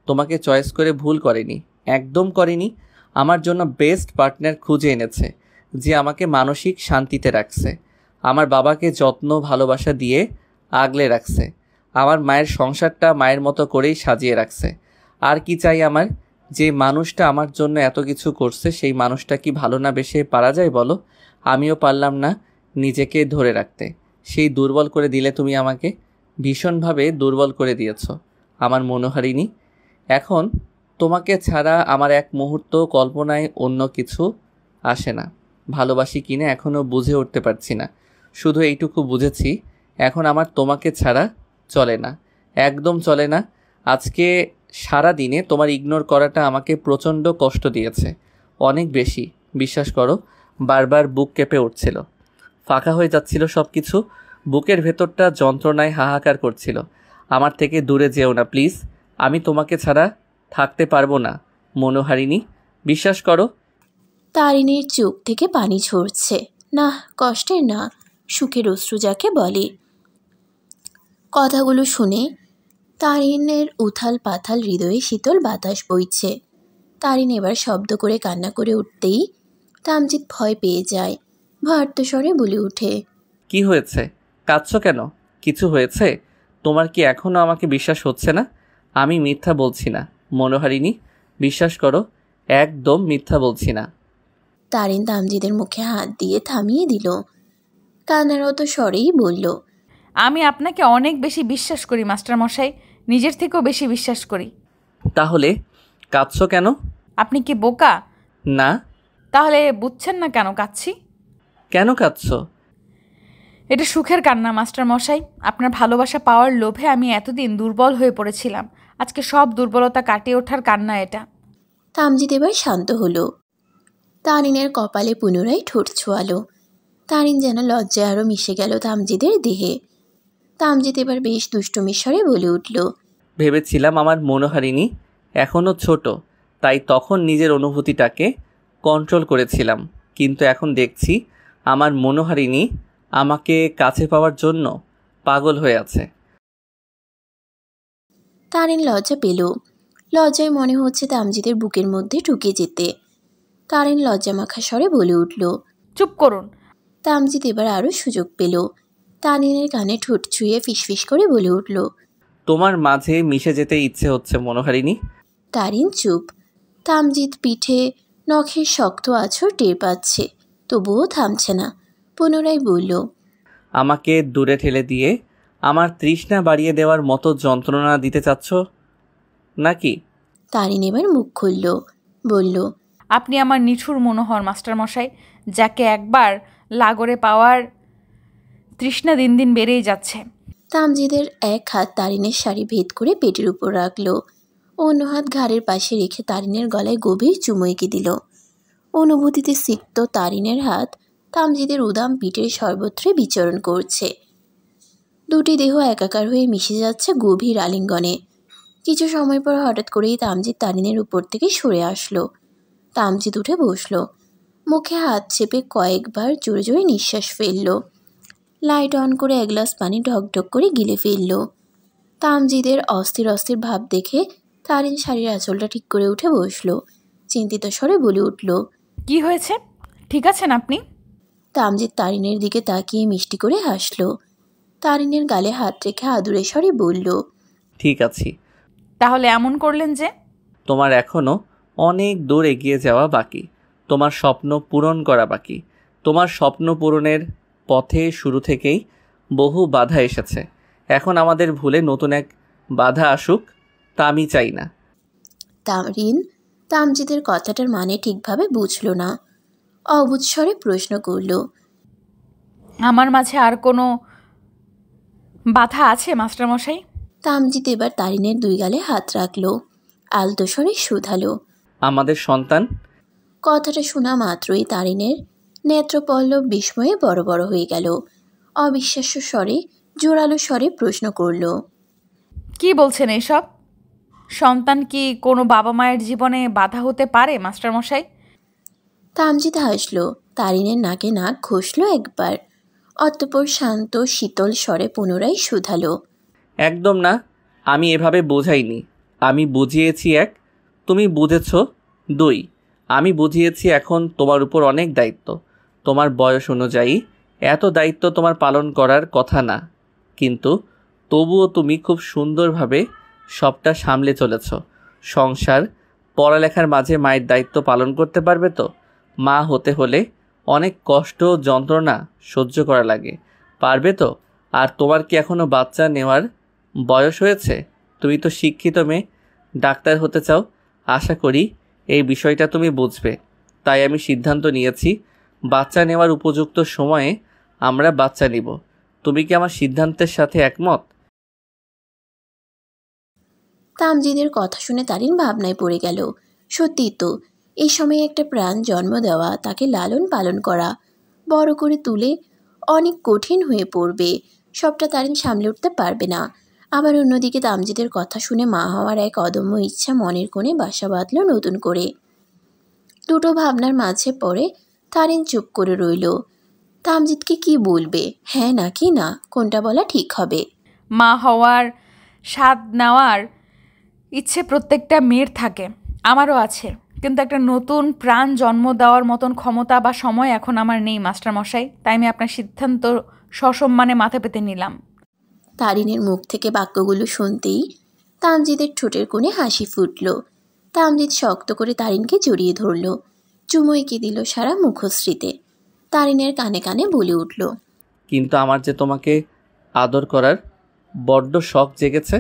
Speaker 1: তোমাকে চয়েস করে ভুল করেনি, একদম করেনি। আমার জন্য বেস্ট পার্টনার খুঁজে এনেছে, যে আমাকে মানসিক শান্তিতে রাখছে, আমার বাবাকে যত্ন ভালোবাসা দিয়ে আগলে রাখছে, আমার মায়ের সংসারটা মায়ের মতো করেই সাজিয়ে রাখছে। আর কি চাই আমার? যে মানুষটা আমার জন্য এত কিছু করছে সেই মানুষটা কি ভালো না বেশে পারা যায় বলো? আমিও পারলাম না নিজেকে ধরে রাখতে। সেই দুর্বল করে দিলে তুমি আমাকে, ভীষণভাবে দুর্বল করে দিয়েছ আমার মনোহারিণী। এখন তোমাকে ছাড়া আমার এক মুহূর্ত কল্পনায় অন্য কিছু আসে না। ভালোবাসি কিনা এখনও বুঝে উঠতে পারছি না, শুধু এইটুকু বুঝেছি এখন আমার তোমাকে ছাড়া চলে না, একদম চলে না। আজকে সারা দিনে তোমার ইগনোর করাটা আমাকে প্রচণ্ড কষ্ট দিয়েছে, অনেক বেশি। বিশ্বাস করো, বারবার বুক কেঁপে উঠছিল, ফাঁকা হয়ে যাচ্ছিল সব কিছু, বুকের ভেতরটা যন্ত্রণায় হাহাকার করছিল। আমার থেকে দূরে যেও না প্লিজ, আমি তোমাকে ছাড়া থাকতে পারবো না মনোহারিণী, বিশ্বাস করো।
Speaker 2: তারিনের চোখ থেকে পানি ঝরছে। না, কষ্টের না, সুখের অশ্রু যাকে বলে। কথাগুলো শুনে তারিনের উথাল পাথাল হৃদয়ে শীতল বাতাস বইছে। তারিন এবার শব্দ করে কান্না করে উঠতেই তামজিৎ ভয় পেয়ে যায়। ভয়ার্ত স্বরে বলে ওঠে,
Speaker 1: কি হয়েছে? কাঁদছো কেন? কিছু হয়েছে? তোমার কি এখনও আমাকে বিশ্বাস হচ্ছে না? আমি মিথ্যা বলছি না মনোহারিণী, বিশ্বাস করো, একদম মিথ্যা বলছি না।
Speaker 2: তারিন তামজিদের মুখে হাত দিয়ে থামিয়ে দিল। কান্নারত স্বরেই বলল,
Speaker 3: আমি আপনাকে অনেক বেশি বিশ্বাস করি মাস্টারমশাই, নিজের থেকেও বেশি বিশ্বাস করি।
Speaker 1: তাহলে কাঁদছো কেন?
Speaker 3: আপনি কি বোকা?
Speaker 1: না।
Speaker 3: তাহলে বুঝছেন না কেন কাঁদছি?
Speaker 1: কেন কাঁদছো?
Speaker 3: এটা সুখের কান্না মাস্টারমশাই। আপনার ভালোবাসা পাওয়ার লোভে আমি এতদিন দুর্বল হয়ে পড়েছিলাম, আজকে সব দুর্বলতা কাটিয়ে ওঠার কান্না এটা।
Speaker 2: তামজিৎ এবার শান্ত হলো। তারিনের কপালে পুনরায় ঠোঁট ছোঁয়ালো। তারিন যেন লজ্জায় আরও মিশে গেল তামজিদের দেহে। তামজিৎ এবার বেশ দুষ্টুমির স্বরে বলে উঠল,
Speaker 1: ভেবেছিলাম আমার মনোহারিণী এখনও ছোট, তাই তখন নিজের অনুভূতিটাকে কন্ট্রোল করেছিলাম, কিন্তু এখন দেখছি আমার মনোহারিণী আমাকে কাছে পাওয়ার জন্য পাগল হয়ে আছে।
Speaker 2: তারিন লজ্জা পেল। লজ্জায় মনে হচ্ছে তামজিদের বুকের মধ্যে ঢুকে যেতে। তারিন লজ্জামাখা স্বরে বলে উঠল,
Speaker 3: চুপ করুন।
Speaker 2: তামজিৎ এবার আরও সুযোগ পেল। তারিনের কানে ঠোঁট ছুঁয়ে ফিসফিস করে বলে উঠল,
Speaker 1: তোমার মাঝে মিশে যেতে ইচ্ছে হচ্ছে মনোহারিণী।
Speaker 2: তারিন চুপ। তামজিৎ পিঠে নখের শক্ত আঁচড় টের পাচ্ছে, তবুও থামছে না। পুনরায় বলল,
Speaker 1: আমাকে দূরে ঠেলে দিয়ে আমার তৃষ্ণা বাড়িয়ে দেওয়ার মতো যন্ত্রণা দিতে চাচ্ছ নাকি?
Speaker 2: তারিন এবার মুখ খুলল, বলল,
Speaker 3: আপনি আমার নিঠুর মনোহর মাস্টারমশাই, যাকে একবার লাগরে পাওয়ার তৃষ্ণা দিন দিন বেড়েই যাচ্ছে।
Speaker 2: তামজিদের এক হাত তারিনের শাড়ি ভেদ করে পেটের উপর রাখল, অন্য হাত ঘাড়ের পাশে রেখে তারিনের গলায় গভীর চুমু এঁকে দিল। অনুভূতিতে সিক্ত তারিনের হাত তামজিদের উদাম পিঠের সর্বত্রে বিচরণ করছে। দুটি দেহ একাকার হয়ে মিশে যাচ্ছে গভীর আলিঙ্গনে। কিছু সময় পর হঠাৎ করেই তামজিৎ তারিনের উপর থেকে সরে আসলো। তামজিৎ উঠে বসল, মুখে হাত চেপে কয়েকবার জোরে জোরে নিঃশ্বাস ফেলল। লাইট অন করে এক গ্লাস পানি ঢকঢক করে গিলে ফেলল। তামজিদের অস্থির অস্থির ভাব দেখে তারিন শাড়ির আঁচলটা ঠিক করে উঠে বসল। চিন্তিত স্বরে বলে উঠল,
Speaker 3: কি হয়েছে? ঠিক আছেন আপনি?
Speaker 2: তামজিৎ তারিনের দিকে তাকিয়ে মিষ্টি করে হাসল। তারিনের গালে হাত রেখে আদুরে স্বরে বলল,
Speaker 1: ঠিক আছি।
Speaker 3: তাহলে এমন করলেন যে?
Speaker 1: তোমার এখনও অনেক দূর এগিয়ে যাওয়া বাকি, তোমার স্বপ্ন পূরণ করা বাকি। তোমার স্বপ্ন পূরণের পথে শুরু থেকেই বহু বাধা এসেছে, এখন আমাদের ভুলে নতুন এক বাধা আসুক তা আমি চাই না।
Speaker 2: তারিন তামজিদের কথাটার মানে ঠিকভাবে বুঝল না। অবুঝ স্বরে প্রশ্ন করল,
Speaker 3: আমার মাঝে আর কোনো বাধা আছে মাস্টারমশাই?
Speaker 2: তামজিৎ এবার তারিনের দুই গালে হাত রাখল, আলতো স্বরে শুধালো,
Speaker 1: আমাদের সন্তান।
Speaker 2: কথাটা শোনা মাত্রই তারিনের নেত্রপল্লব বিস্ময়ে বড় বড় হয়ে গেল। অবিশ্বাস্য স্বরে জোরালো স্বরে প্রশ্ন করল,
Speaker 3: কি বলছেন এসব? সন্তান কি কোনো বাবা মায়ের জীবনে বাধা হতে পারে মাস্টারমশাই?
Speaker 2: তামজিৎ হাসল, তারিনের নাকে নাক ঘষল একবার, অতঃপর শান্ত শীতল স্বরে পুনরায় শুধালো,
Speaker 1: একদম না, আমি এভাবে বোঝাইনি। আমি বুঝিয়েছি এক, তুমি বুঝেছ দুই। আমি বুঝিয়েছি এখন তোমার উপর অনেক দায়িত্ব। তোমার বয়স অনুযায়ী এত দায়িত্ব তোমার পালন করার কথা না, কিন্তু তবুও তুমি খুব সুন্দরভাবে সবটা সামলে চলেছ। সংসার, পড়ালেখার মাঝে মায়ের দায়িত্ব পালন করতে পারবে তো? মা হতে হলে অনেক কষ্ট যন্ত্রণা সহ্য করা লাগে, পারবে তো? আর তোমার কি এখনও বাচ্চা নেওয়ার বয়স হয়েছে? তুমি তো শিক্ষিত মেয়ে, ডাক্তার হতে চাও। আশা করি এই বিষয়টা তুমি বুঝবে। তাই আমি সিদ্ধান্ত নিয়েছি বাচ্চা নেওয়ার উপযুক্ত সময়ে আমরা বাচ্চা নিব। তুমি কি আমার সিদ্ধান্তের সাথে একমত?
Speaker 2: তামজিদের কথা শুনে তারিন ভাবনায় পড়ে গেল। সত্যি তো, এই সময়ে একটা প্রাণ জন্ম দেওয়া, তাকে লালন পালন করা, বড় করে তুলে অনেক কঠিন হয়ে পড়বে। সবটা তারিন সামলে উঠতে পারবে না। আবার অন্যদিকে তামজিদের কথা শুনে মা হওয়ার এক অদম্য ইচ্ছা মনের কোণে বাসা বাঁধল নতুন করে। দুটো ভাবনার মাঝে পড়ে তারিন চুপ করে রইল। তামজিদকে কি বলবে, হ্যাঁ নাকি না, কোনটা বলা ঠিক হবে?
Speaker 3: মা হওয়ার স্বাদ নেওয়ার ইচ্ছে প্রত্যেকটা মেয়ের থাকে, আমারও আছে, কিন্তু একটা নতুন প্রাণ জন্ম দেওয়ার মতন ক্ষমতা বা সময় এখন আমার নেই মাস্টারমশাই। তাই আমি আপনার সিদ্ধান্ত সসম্মানে মাথা পেতে নিলাম।
Speaker 2: তারিনের মুখ থেকে বাক্যগুলো শুনতেই তামজিদের ঠোঁটের কোণে হাসি ফুটল। তামজিদ শক্ত করে তারিনকে জড়িয়ে ধরল, চুমু এঁকে দিল সারা মুখশ্রীতে। তারিনের কানে কানে বলে উঠল,
Speaker 1: কিন্তু আমার যে তোমাকে আদর করার বড্ড শখ জেগেছে।